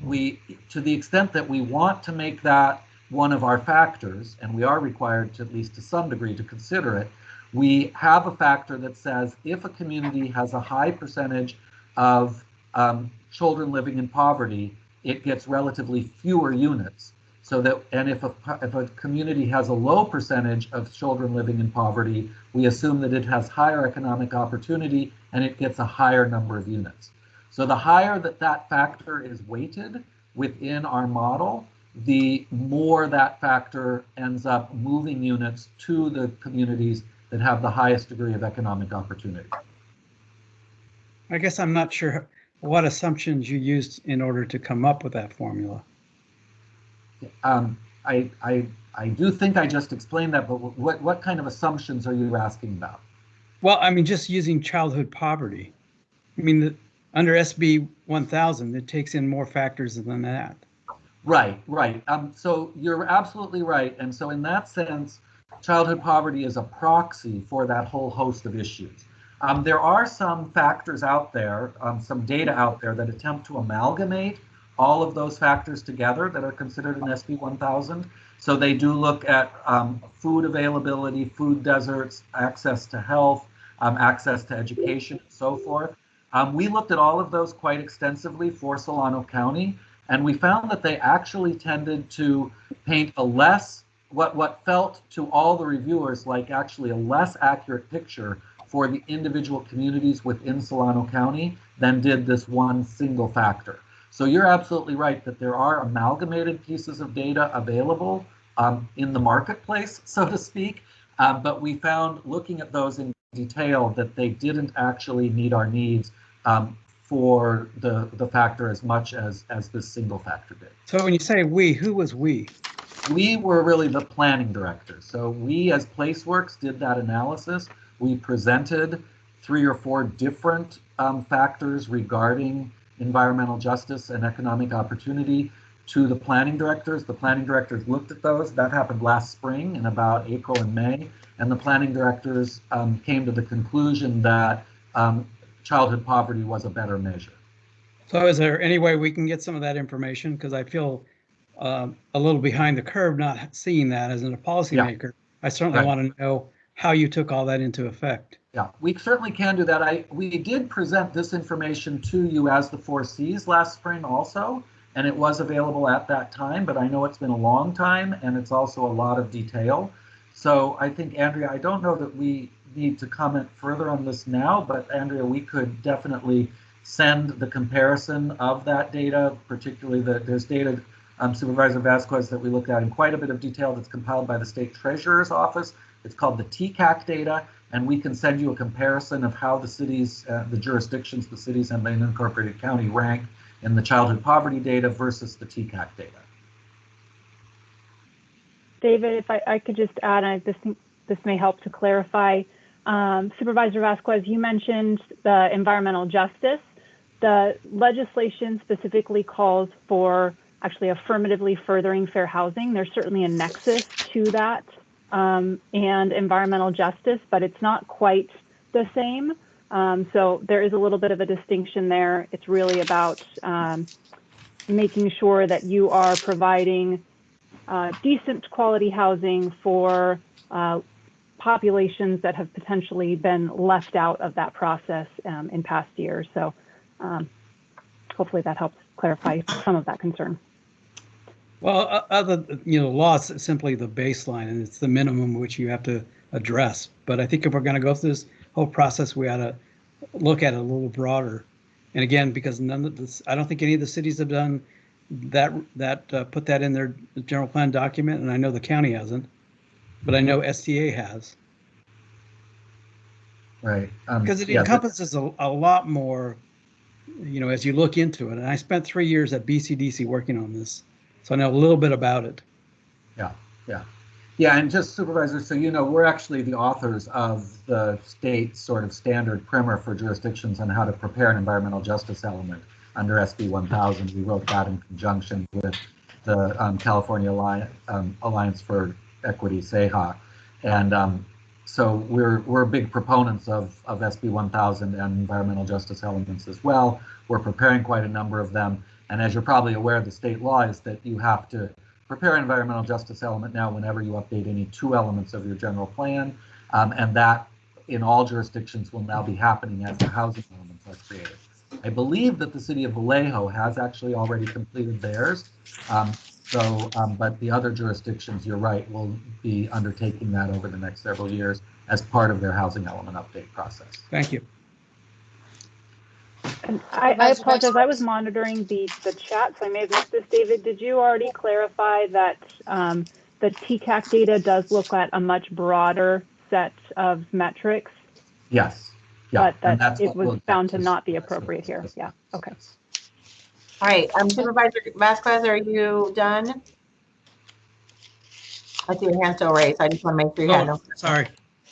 to the extent that we want to make that one of our factors, and we are required to, at least to some degree, to consider it, we have a factor that says if a community has a high percentage of children living in poverty, it gets relatively fewer units. So that, and if a community has a low percentage of children living in poverty, we assume that it has higher economic opportunity and it gets a higher number of units. So the higher that factor is weighted within our model, the more that factor ends up moving units to the communities that have the highest degree of economic opportunity. I guess I'm not sure what assumptions you used in order to come up with that formula. I do think I just explained that, but what kind of assumptions are you asking about? Well, I mean, just using childhood poverty. I mean, under SB 1000, it takes in more factors than that. Right. So you're absolutely right. And so in that sense, childhood poverty is a proxy for that whole host of issues. There are some factors out there, some data out there that attempt to amalgamate all of those factors together that are considered in SB 1000. So they do look at food availability, food deserts, access to health, access to education, and so forth. We looked at all of those quite extensively for Solano County, and we found that they actually tended to paint a less, what felt to all the reviewers like actually a less accurate picture for the individual communities within Solano County than did this one single factor. So you're absolutely right that there are amalgamated pieces of data available in the marketplace, so to speak, but we found looking at those in detail that they didn't actually meet our needs for the factor as much as this single factor did. So when you say we, who was we? We were really the planning directors. So we as PlaceWorks did that analysis. We presented 3 or 4 different factors regarding environmental justice and economic opportunity to the planning directors. The planning directors looked at those. That happened last spring in about April and May. And the planning directors came to the conclusion that childhood poverty was a better measure. So is there any way we can get some of that information? Because I feel a little behind the curve not seeing that as a policymaker. Yeah. I certainly want to know how you took all that into effect. Yeah, we certainly can do that. We did present this information to you as the 4Cs last spring also, and it was available at that time, but I know it's been a long time and it's also a lot of detail. So I think, Andrea, I don't know that we need to comment further on this now, but Andrea, we could definitely send the comparison of that data, particularly there's data, Supervisor Vasquez, that we looked at in quite a bit of detail that's compiled by the State Treasurer's Office. It's called the TCAC data, and we can send you a comparison of how the cities, the jurisdictions, the cities and the unincorporated county rank in the childhood poverty data versus the TCAC data. David, if I could just add, this may help to clarify. Supervisor Vasquez, you mentioned the environmental justice. The legislation specifically calls for actually affirmatively furthering fair housing. There's certainly a nexus to that and environmental justice, but it's not quite the same. So there is a little bit of a distinction there. It's really about making sure that you are providing decent quality housing for populations that have potentially been left out of that process in past years. So hopefully that helps clarify some of that concern. Well, law is simply the baseline, and it's the minimum which you have to address. But I think if we're going to go through this whole process, we ought to look at it a little broader. And again, because none of this, I don't think any of the cities have done that put that in their general plan document, and I know the county hasn't, but I know STA has. Right. Because it encompasses a lot more, as you look into it. And I spent 3 years at BCDC working on this, so I know a little bit about it. Yeah, and just Supervisor, so we're actually the authors of the state sort of standard primer for jurisdictions on how to prepare an environmental justice element under SB 1000. We wrote that in conjunction with the California Alliance for Equity, CEHA. And so we're big proponents of SB 1000 and environmental justice elements as well. We're preparing quite a number of them. And as you're probably aware, the state law is that you have to prepare an environmental justice element now whenever you update any 2 elements of your general plan. And that in all jurisdictions will now be happening as the housing elements are created. I believe that the city of Vallejo has actually already completed theirs. But the other jurisdictions, you're right, will be undertaking that over the next several years as part of their housing element update process. Thank you. And I apologize. I was monitoring the chat, so I may have missed this. David, did you already clarify that the TCAC data does look at a much broader set of metrics? Yes. Yeah. But that it was found to not be appropriate here. Yeah. Okay. All right. Supervisor Vasquez, are you done? I see your hand still raised. I just want to make sure you had no. Sorry,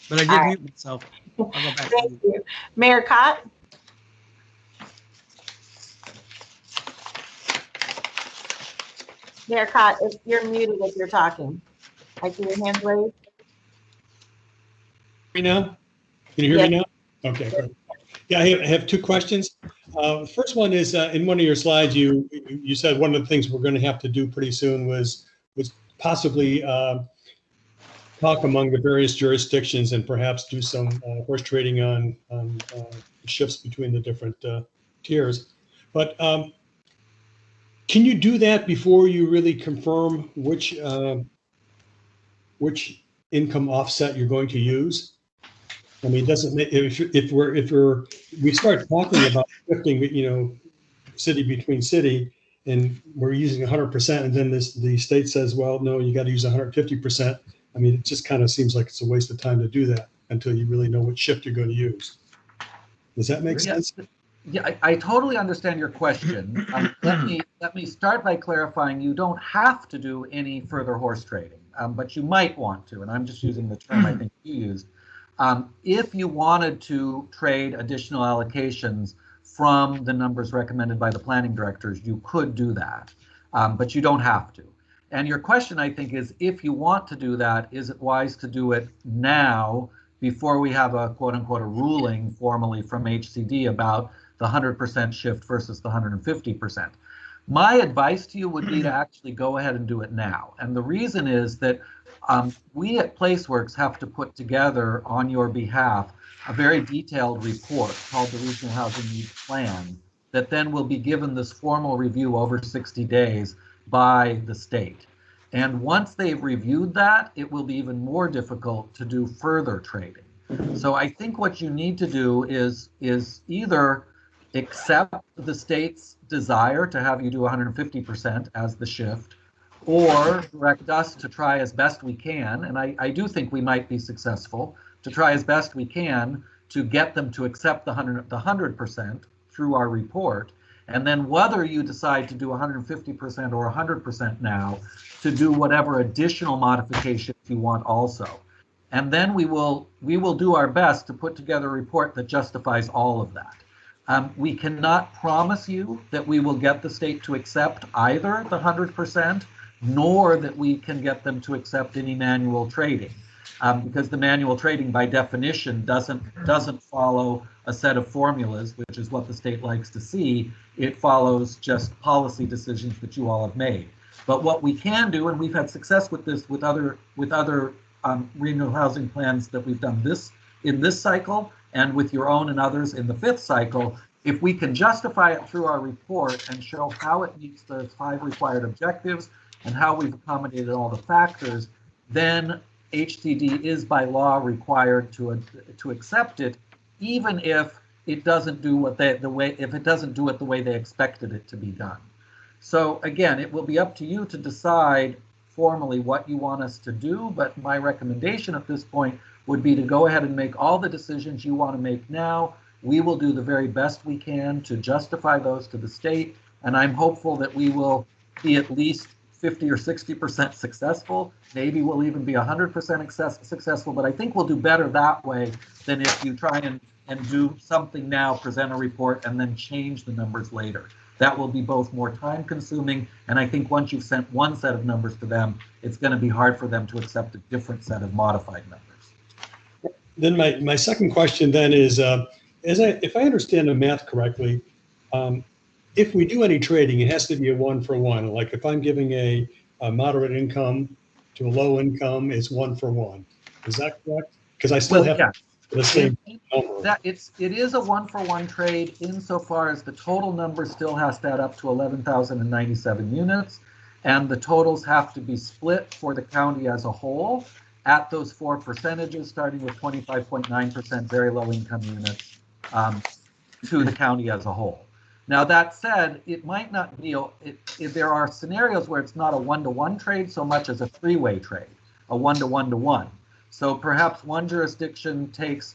but I did mute myself. I'll go back. Thank you. Mayor Cott? Mayor Cott, you're muted if you're talking. I see your hand raised. Me now? Can you hear me now? Okay, great. Yeah, I have 2 questions. The first one is in one of your slides, you said one of the things we're going to have to do pretty soon was possibly talk among the various jurisdictions and perhaps do some horse trading on shifts between the different tiers. But can you do that before you really confirm which income offset you're going to use? I mean, doesn't if we start talking about shifting, city between city, and we're using 100%, and then the state says, well, no, you got to use 150%. I mean, it just kind of seems like it's a waste of time to do that until you really know what shift you're going to use. Does that make sense? Yeah, I totally understand your question. Let me start by clarifying you don't have to do any further horse trading, but you might want to, and I'm just using the term I think you used. If you wanted to trade additional allocations from the numbers recommended by the planning directors, you could do that, but you don't have to. And your question, I think, is if you want to do that, is it wise to do it now before we have a quote unquote a ruling formally from HCD about the 100% shift versus the 150%? My advice to you would be to actually go ahead and do it now. And the reason is that we at PlaceWorks have to put together on your behalf a very detailed report called the Regional Housing Needs Plan that then will be given this formal review over 60 days by the state. And once they've reviewed that, it will be even more difficult to do further trading. So I think what you need to do is either accept the state's desire to have you do 150% as the shift, or direct us to try as best we can, and I do think we might be successful, to try as best we can to get them to accept the 100% through our report, and then whether you decide to do 150% or 100% now, to do whatever additional modifications you want also. And then we will do our best to put together a report that justifies all of that. We cannot promise you that we will get the state to accept either the 100%, nor that we can get them to accept any manual trading, because the manual trading by definition doesn't follow a set of formulas, which is what the state likes to see. It follows just policy decisions that you all have made. But what we can do, and we've had success with this with other renewal housing plans that we've done in this cycle, and with your own and others in the 5th cycle, if we can justify it through our report and show how it meets the 5 required objectives and how we've accommodated all the factors, then HTD is by law required to accept it, even if it doesn't do it the way they expected it to be done. So again, it will be up to you to decide formally what you want us to do, but my recommendation at this point would be to go ahead and make all the decisions you want to make now. We will do the very best we can to justify those to the state, and I'm hopeful that we will be at least 50 or 60% successful. Maybe we'll even be 100% successful, but I think we'll do better that way than if you try and do something now, present a report, and then change the numbers later. That will be both more time consuming, and I think once you've sent one set of numbers to them, it's going to be hard for them to accept a different set of modified numbers. Then my second question then is, if I understand the math correctly, if we do any trading, it has to be a 1-for-1. Like if I'm giving a moderate income to a low income, it's 1-for-1. Is that correct? Because I still have the same number. It is a 1-for-1 trade insofar as the total number still has to add up to 11,097 units, and the totals have to be split for the county as a whole at those 4 percentages, starting with 25.9% very low income units to the county as a whole. Now that said, it might not be, there are scenarios where it's not a 1-to-1 trade so much as a 3-way trade, a 1-to-1-to-1. So perhaps one jurisdiction takes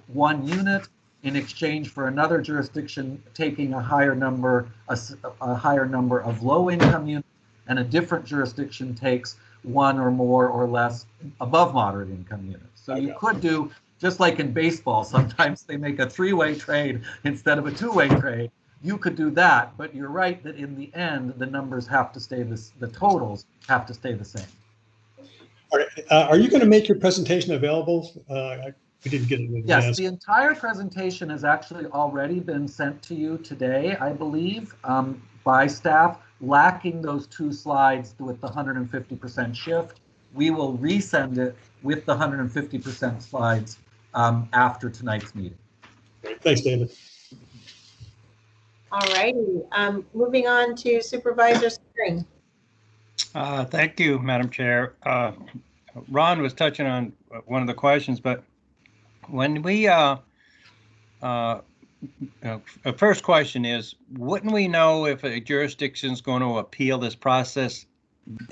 1 unit in exchange for another jurisdiction taking a higher number of low income units, and a different jurisdiction takes 1 or more or less above moderate income units. So you could do, just like in baseball, sometimes they make a 3-way trade instead of a 2-way trade. You could do that, but you're right that in the end, the numbers have to stay, the totals have to stay the same. All right. Are you going to make your presentation available? We didn't get it in advance. Yes, the entire presentation has actually already been sent to you today, I believe, by staff, lacking those 2 slides with the 150% shift. We will resend it with the 150% slides after tonight's meeting. Great. Thanks, David. All righty. Moving on to Supervisor Spring. Thank you, Madam Chair. Ron was touching on one of the questions, but when we, first question is, wouldn't we know if a jurisdiction is going to appeal this process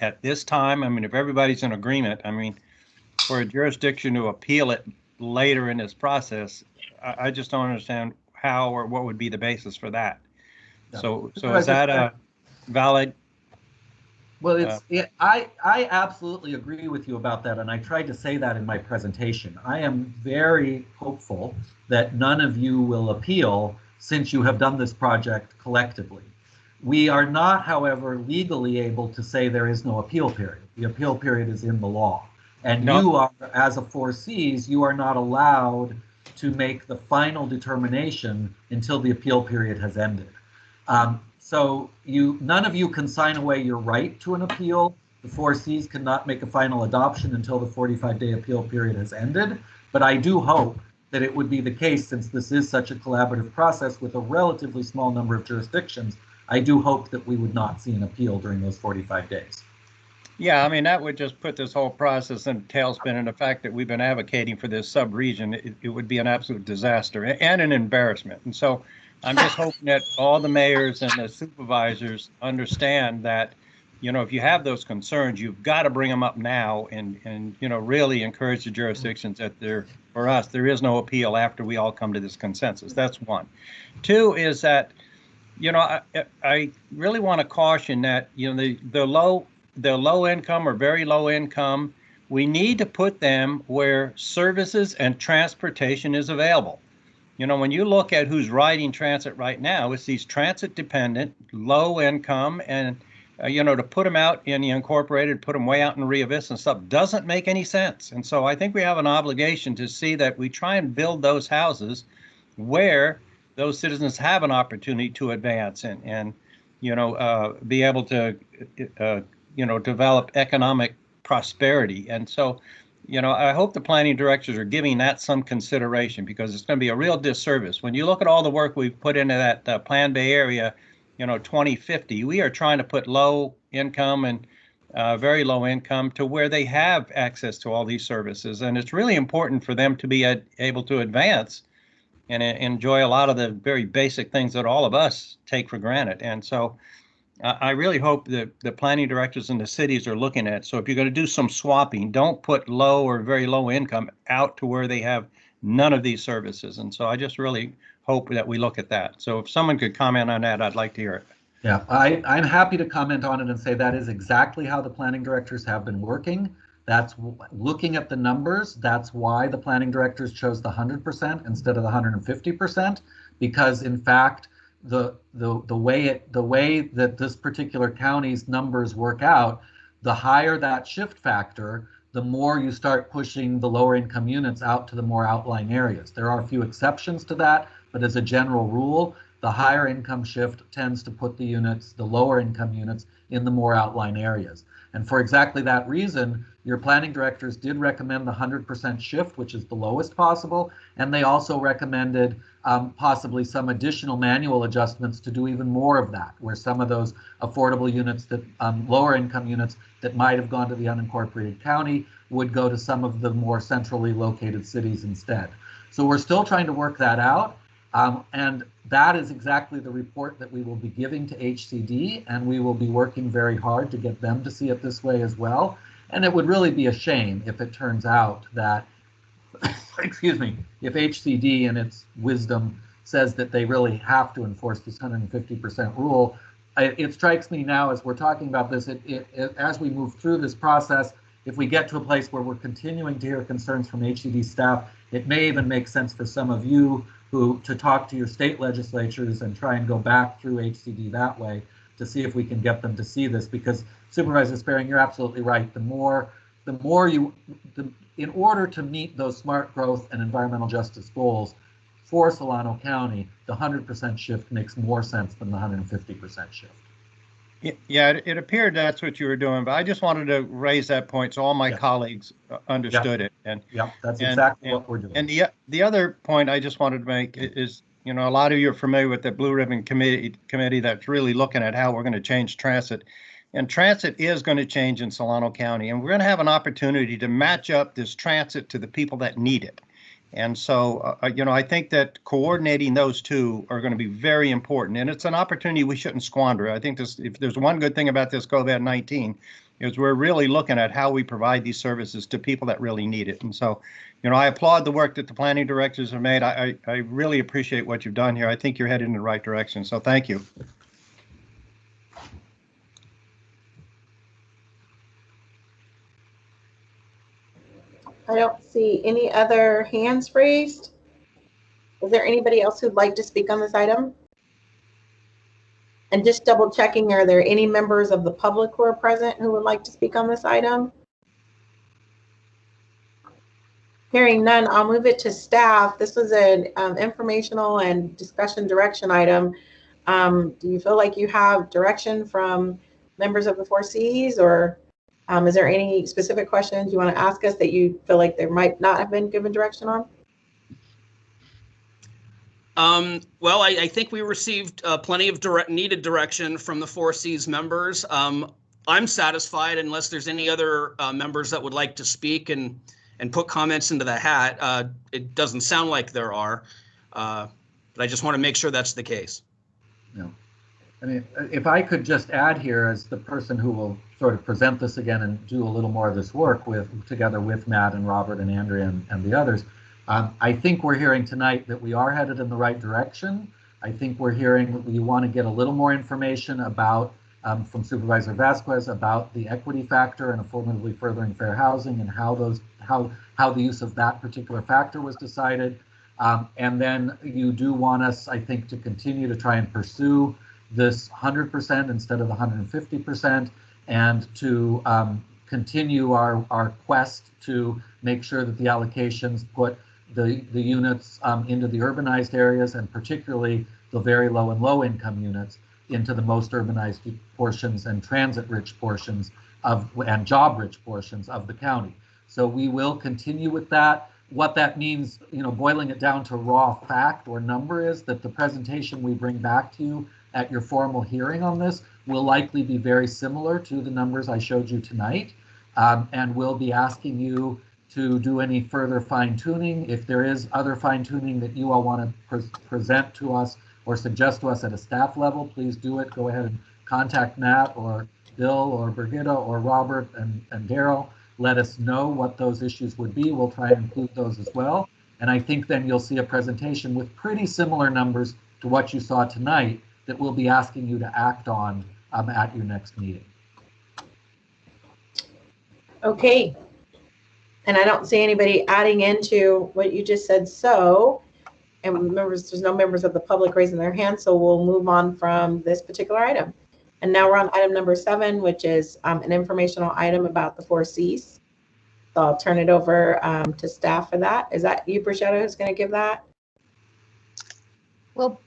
at this time? I mean, if everybody's in agreement, I mean, for a jurisdiction to appeal it later in this process, I just don't understand how or what would be the basis for that. Yeah. So is that a valid? Well, I absolutely agree with you about that, and I tried to say that in my presentation. I am very hopeful that none of you will appeal since you have done this project collectively. We are not, however, legally able to say there is no appeal period. The appeal period is in the law. And you are, as a 4Cs, you are not allowed to make the final determination until the appeal period has ended. So none of you can sign away your right to an appeal. The 4Cs cannot make a final adoption until the 45-day appeal period has ended. But I do hope that it would be the case, since this is such a collaborative process with a relatively small number of jurisdictions, I do hope that we would not see an appeal during those 45 days. Yeah, I mean, that would just put this whole process in a tailspin, and the fact that we've been advocating for this sub-region, it would be an absolute disaster and an embarrassment. And so I'm just hoping that all the mayors and the supervisors understand that, you know, if you have those concerns, you've got to bring them up now and you know, really encourage the jurisdictions that for us, there is no appeal after we all come to this consensus. That's one. Two is that, you know, I really want to caution that, you know, the low income or very low income we need to put them where services and transportation is available. You know, when you look at who's riding transit right now, it's these transit dependent, low income, and you know, to put them out in the incorporated, put them way out in Rio Vista and stuff doesn't make any sense. And so I think we have an obligation to see that we try and build those houses where those citizens have an opportunity to advance and you know, be able to, you know, develop economic prosperity. And so, you know, I hope the planning directors are giving that some consideration, because it's going to be a real disservice. When you look at all the work we've put into that Plan Bay area, you know, 2050, we are trying to put low income and very low income to where they have access to all these services. And it's really important for them to be able to advance and enjoy a lot of the very basic things that all of us take for granted. And so I really hope that the planning directors in the cities are looking at it. So if you're going to do some swapping, don't put low or very low income out to where they have none of these services. And so I just really hope that we look at that. So if someone could comment on that, I'd like to hear it. Yeah, I'm happy to comment on it and say that is exactly how the planning directors have been working. That's looking at the numbers. That's why the planning directors chose the 100% instead of the 150%, because in fact, the way that this particular county's numbers work out, the higher that shift factor, the more you start pushing the lower income units out to the more outlying areas. There are a few exceptions to that, but as a general rule, the higher income shift tends to put the units, the lower income units, in the more outlying areas. And for exactly that reason, your planning directors did recommend the 100% shift, which is the lowest possible, and they also recommended possibly some additional manual adjustments to do even more of that, where some of those affordable units, that lower income units that might have gone to the unincorporated county, would go to some of the more centrally located cities instead. So we're still trying to work that out. And that is exactly the report that we will be giving to HCD, and we will be working very hard to get them to see it this way as well. And it would really be a shame if it turns out that, excuse me, if HCD in its wisdom says that they really have to enforce this 150% rule. It strikes me now as we're talking about this, as we move through this process, if we get to a place where we're continuing to hear concerns from HCD staff, it may even make sense for some of you to talk to your state legislatures and try and go back through HCD that way to see if we can get them to see this. Because Supervisor Sparing, you're absolutely right. The more in order to meet those smart growth and environmental justice goals for Solano County, the 100% shift makes more sense than the 150% shift. Yeah, it appeared that's what you were doing, but I just wanted to raise that point so all my colleagues understood it. And that's exactly what we're doing. And the other point I just wanted to make is, you know, a lot of you are familiar with the Blue Ribbon Committee that's really looking at how we're going to change transit. And transit is going to change in Solano County, and we're going to have an opportunity to match up this transit to the people that need it. And so, you know, I think that coordinating those two are going to be very important, and it's an opportunity we shouldn't squander. I think if there's one good thing about this COVID-19 is we're really looking at how we provide these services to people that really need it. And so, you know, I applaud the work that the planning directors have made. I really appreciate what you've done here. I think you're headed in the right direction. So thank you. I don't see any other hands raised. Is there anybody else who'd like to speak on this item? And just double checking, are there any members of the public who are present who would like to speak on this item? Hearing none, I'll move it to staff. This was an informational and discussion direction item. Do you feel like you have direction from members of the 4Cs, or is there any specific questions you want to ask us that you feel like there might not have been given direction on? Well, I think we received plenty of needed direction from the 4Cs members. I'm satisfied unless there's any other members that would like to speak and put comments into the hat. It doesn't sound like there are, but I just want to make sure that's the case. Yeah. I mean, if I could just add here as the person who will sort of present this again and do a little more of this work together with Matt and Robert and Andrea and the others, I think we're hearing tonight that we are headed in the right direction. I think we're hearing that we want to get a little more information about from Supervisor Vasquez about the equity factor and affirmatively furthering fair housing and how the use of that particular factor was decided. And then you do want us, I think, to continue to try and pursue this 100% instead of the 150%, and to continue our quest to make sure that the allocations put the units into the urbanized areas, and particularly the very low and low income units into the most urbanized portions and transit-rich portions and job-rich portions of the county. So we will continue with that. What that means, boiling it down to raw fact or number, is that the presentation we bring back to you at your formal hearing on this will likely be very similar to the numbers I showed you tonight, and we'll be asking you to do any further fine-tuning. If there is other fine-tuning that you all want to present to us or suggest to us at a staff level, please do it. Go ahead and contact Matt or Bill or Brigitte or Robert and Daryl. Let us know what those issues would be. We'll try and include those as well. And I think then you'll see a presentation with pretty similar numbers to what you saw tonight that we'll be asking you to act on at your next meeting. Okay. And I don't see anybody adding into what you just said. So, and members, there's no members of the public raising their hand, so we'll move on from this particular item. And now we're on item number 7, which is an informational item about the 4 Cs. So I'll turn it over to staff for that. Is that you, Brigitte, who's going to give that? Well,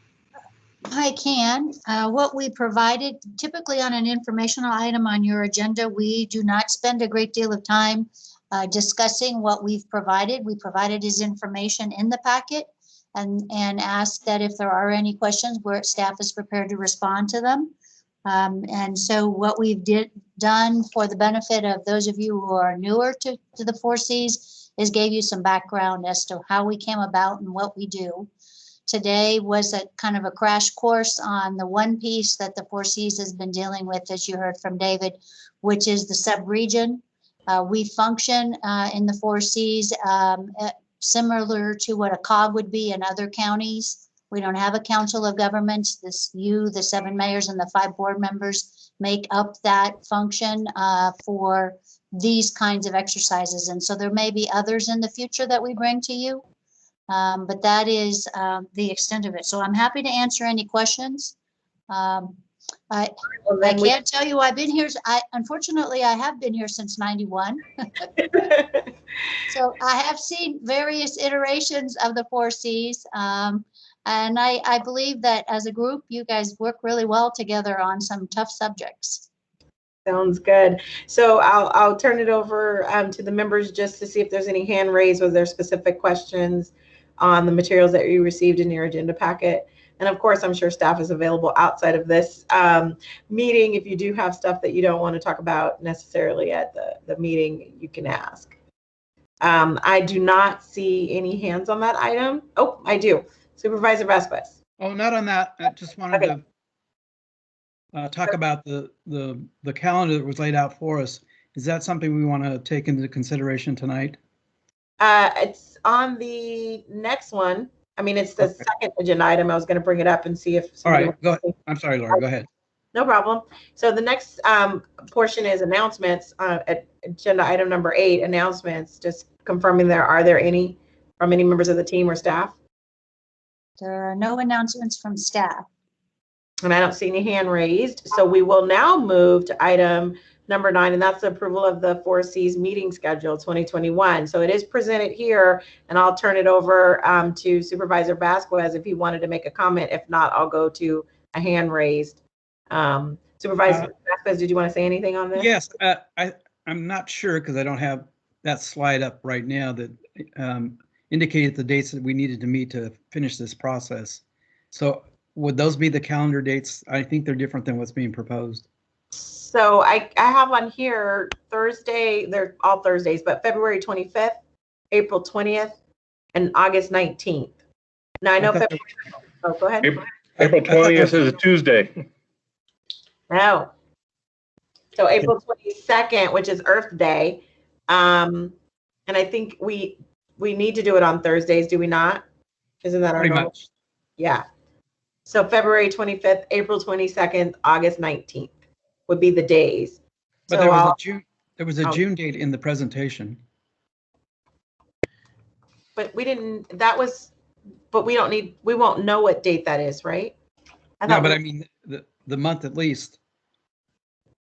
I can. What we provided, typically on an informational item on your agenda, we do not spend a great deal of time discussing what we've provided. We provided as information in the packet, and ask that if there are any questions, where staff is prepared to respond to them. And so what we've done for the benefit of those of you who are newer to the 4 Cs is gave you some background as to how we came about and what we do. Today was a kind of a crash course on the one piece that the 4 Cs has been dealing with, as you heard from David, which is the sub-region. We function in the 4 Cs similar to what a COG would be in other counties. We don't have a council of governments. The 7 mayors and the 5 board members make up that function for these kinds of exercises. And so there may be others in the future that we bring to you, but that is the extent of it. So I'm happy to answer any questions. I can't tell you I've been here. Unfortunately, I have been here since '91. So I have seen various iterations of the 4 Cs. And I believe that as a group, you guys work really well together on some tough subjects. Sounds good. So I'll turn it over to the members just to see if there's any hand raised. Was there specific questions on the materials that you received in your agenda packet? And of course, I'm sure staff is available outside of this meeting. If you do have stuff that you don't want to talk about necessarily at the meeting, you can ask. I do not see any hands on that item. Oh, I do. Supervisor Vasquez. Oh, not on that. I just wanted to talk about the calendar that was laid out for us. Is that something we want to take into consideration tonight? It's on the next one. I mean, it's the second agenda item. I was going to bring it up and see if. All right, go ahead. I'm sorry, Laura, go ahead. No problem. So the next portion is announcements. At agenda item number 8, announcements. Just confirming are there any from any members of the team or staff? There are no announcements from staff. And I don't see any hand raised. So we will now move to item number 9, and that's the approval of the 4 Cs meeting schedule 2021. So it is presented here, and I'll turn it over to Supervisor Vasquez if he wanted to make a comment. If not, I'll go to a hand raised. Supervisor Vasquez, did you want to say anything on this? Yes, I'm not sure because I don't have that slide up right now that indicated the dates that we needed to meet to finish this process. So would those be the calendar dates? I think they're different than what's being proposed. So I have on here Thursday, they're all Thursdays, but February 25th, April 20th, and August 19th. Now I know February, oh, go ahead. April 20th is a Tuesday. No. So April 22nd, which is Earth Day. And I think we need to do it on Thursdays, do we not? Isn't that our Pretty normal? much. Yeah. So February 25th, April 22nd, August 19th. would be the days. But So there was I'll- a June, there was a June date in the presentation. But we didn't, that was, but we don't need, we won't know what date that is, right? No, but I mean, the month at least.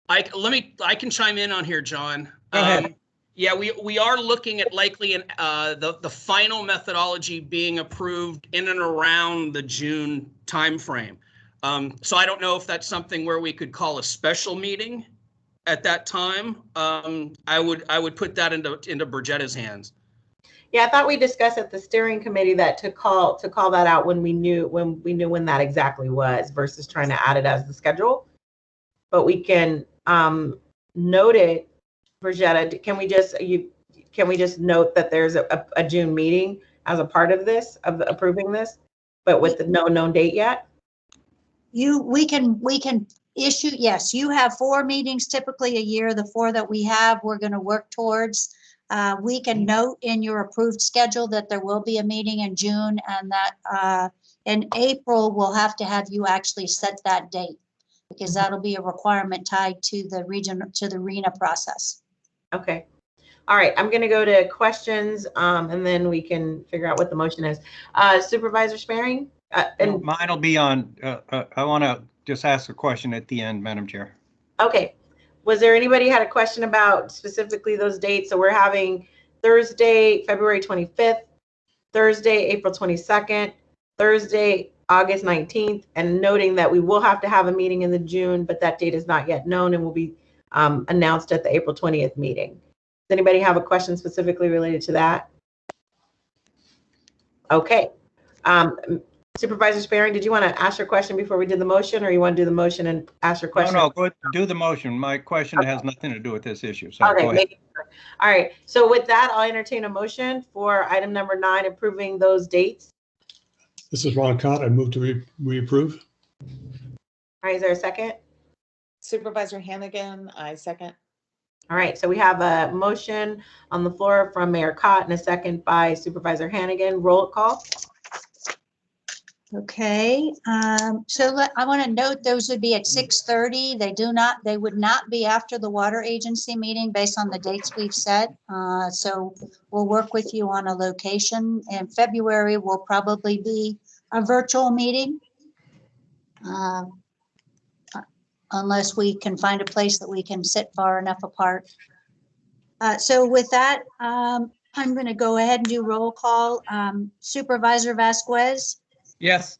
I can chime in on here, John. Go ahead. Yeah, we are looking at likely the final methodology being approved in and around the June timeframe. So I don't know if that's something where we could call a special meeting at that time. I would put that into Bergetta's hands. Yeah, I thought we discussed at the steering committee that to call that out when we knew when that exactly was versus trying to add it as the schedule. But we can note it, Bergetta. Can we just note that there's a June meeting as a part of this, of approving this, but with no known date yet? We can issue, yes, you have 4 meetings typically a year. The 4 that we have, we're going to work towards. We can note in your approved schedule that there will be a meeting in June, and that in April, we'll have to have you actually set that date, because that'll be a requirement tied to the RHNA process. Okay. All right. I'm going to go to questions, and then we can figure out what the motion is. Supervisor Sparing? And mine will be on, I want to just ask a question at the end, Madam Chair. Okay. Was there anybody had a question about specifically those dates? So we're having Thursday, February 25th, Thursday, April 22nd, Thursday, August 19th, and noting that we will have to have a meeting in the June, but that date is not yet known and will be announced at the April 20th meeting. Does anybody have a question specifically related to that? Okay. Supervisor Sparing, did you want to ask your question before we did the motion, or you want to do the motion and ask your question? No, go do the motion. My question has nothing to do with this issue. So okay, go ahead. All right. So with that, I'll entertain a motion for item number 9, approving those dates. This is Ron Cott. I move to reapprove. All right. Is there a second? Supervisor Hannigan, I second. All right. So we have a motion on the floor from Mayor Cott and a second by Supervisor Hannigan. Roll call. Okay, so I want to note those would be at 6:30. They would not be after the water agency meeting based on the dates we've set. So we'll work with you on a location. In February will probably be a virtual meeting. Unless we can find a place that we can sit far enough apart. So with that, I'm going to go ahead and do roll call. Supervisor Vasquez. Yes.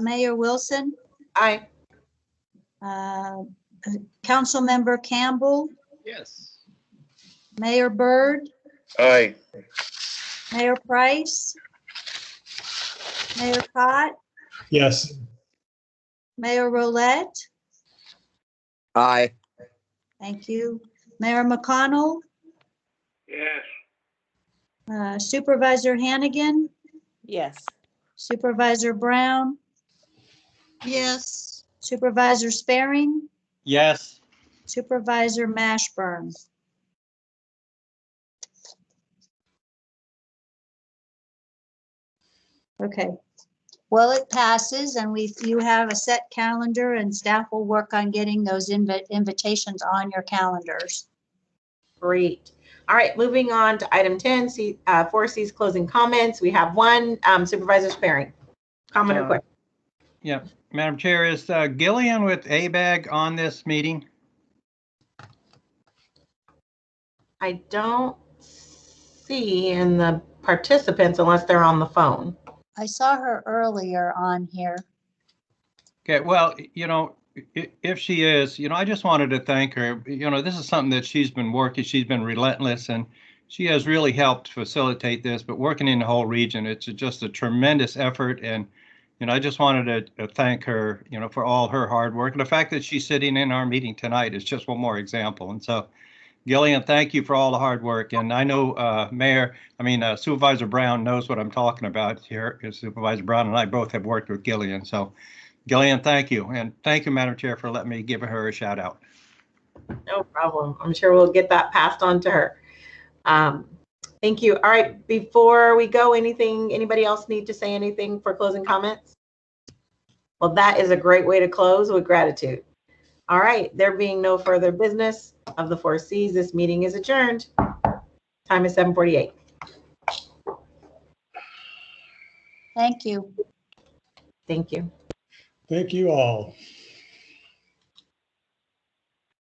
Mayor Wilson. Aye. Council Member Campbell. Yes. Mayor Byrd. Aye. Mayor Price. Mayor Cott. Yes. Mayor Rolette. Aye. Thank you. Mayor McConnell. Yes. Supervisor Hannigan. Yes. Supervisor Brown. Yes. Supervisor Sparing. Yes. Supervisor Mashburn. Okay. Well, it passes, and you have a set calendar, and staff will work on getting those invitations on your calendars. Great. All right, moving on to item 10, 4C's closing comments. We have one, Supervisor Sparing. Comment or question? Yeah, Madam Chair, is Gillian with ABAG on this meeting? I don't see in the participants unless they're on the phone. I saw her earlier on here. Okay, well, if she is, I just wanted to thank her. This is something that she's been working. She's been relentless, and she has really helped facilitate this. But working in the whole region, it's just a tremendous effort. And, I just wanted to thank her, for all her hard work. And the fact that she's sitting in our meeting tonight is just one more example. And so, Gillian, thank you for all the hard work. And I know Supervisor Brown knows what I'm talking about here. Supervisor Brown and I both have worked with Gillian. So, Gillian, thank you. And thank you, Madam Chair, for letting me give her a shout out. No problem. I'm sure we'll get that passed on to her. Thank you. All right, before we go, anybody else need to say anything for closing comments? Well, that is a great way to close with gratitude. All right, there being no further business of the 4 Cs, this meeting is adjourned. Time is 7:48. Thank you. Thank you. Thank you all.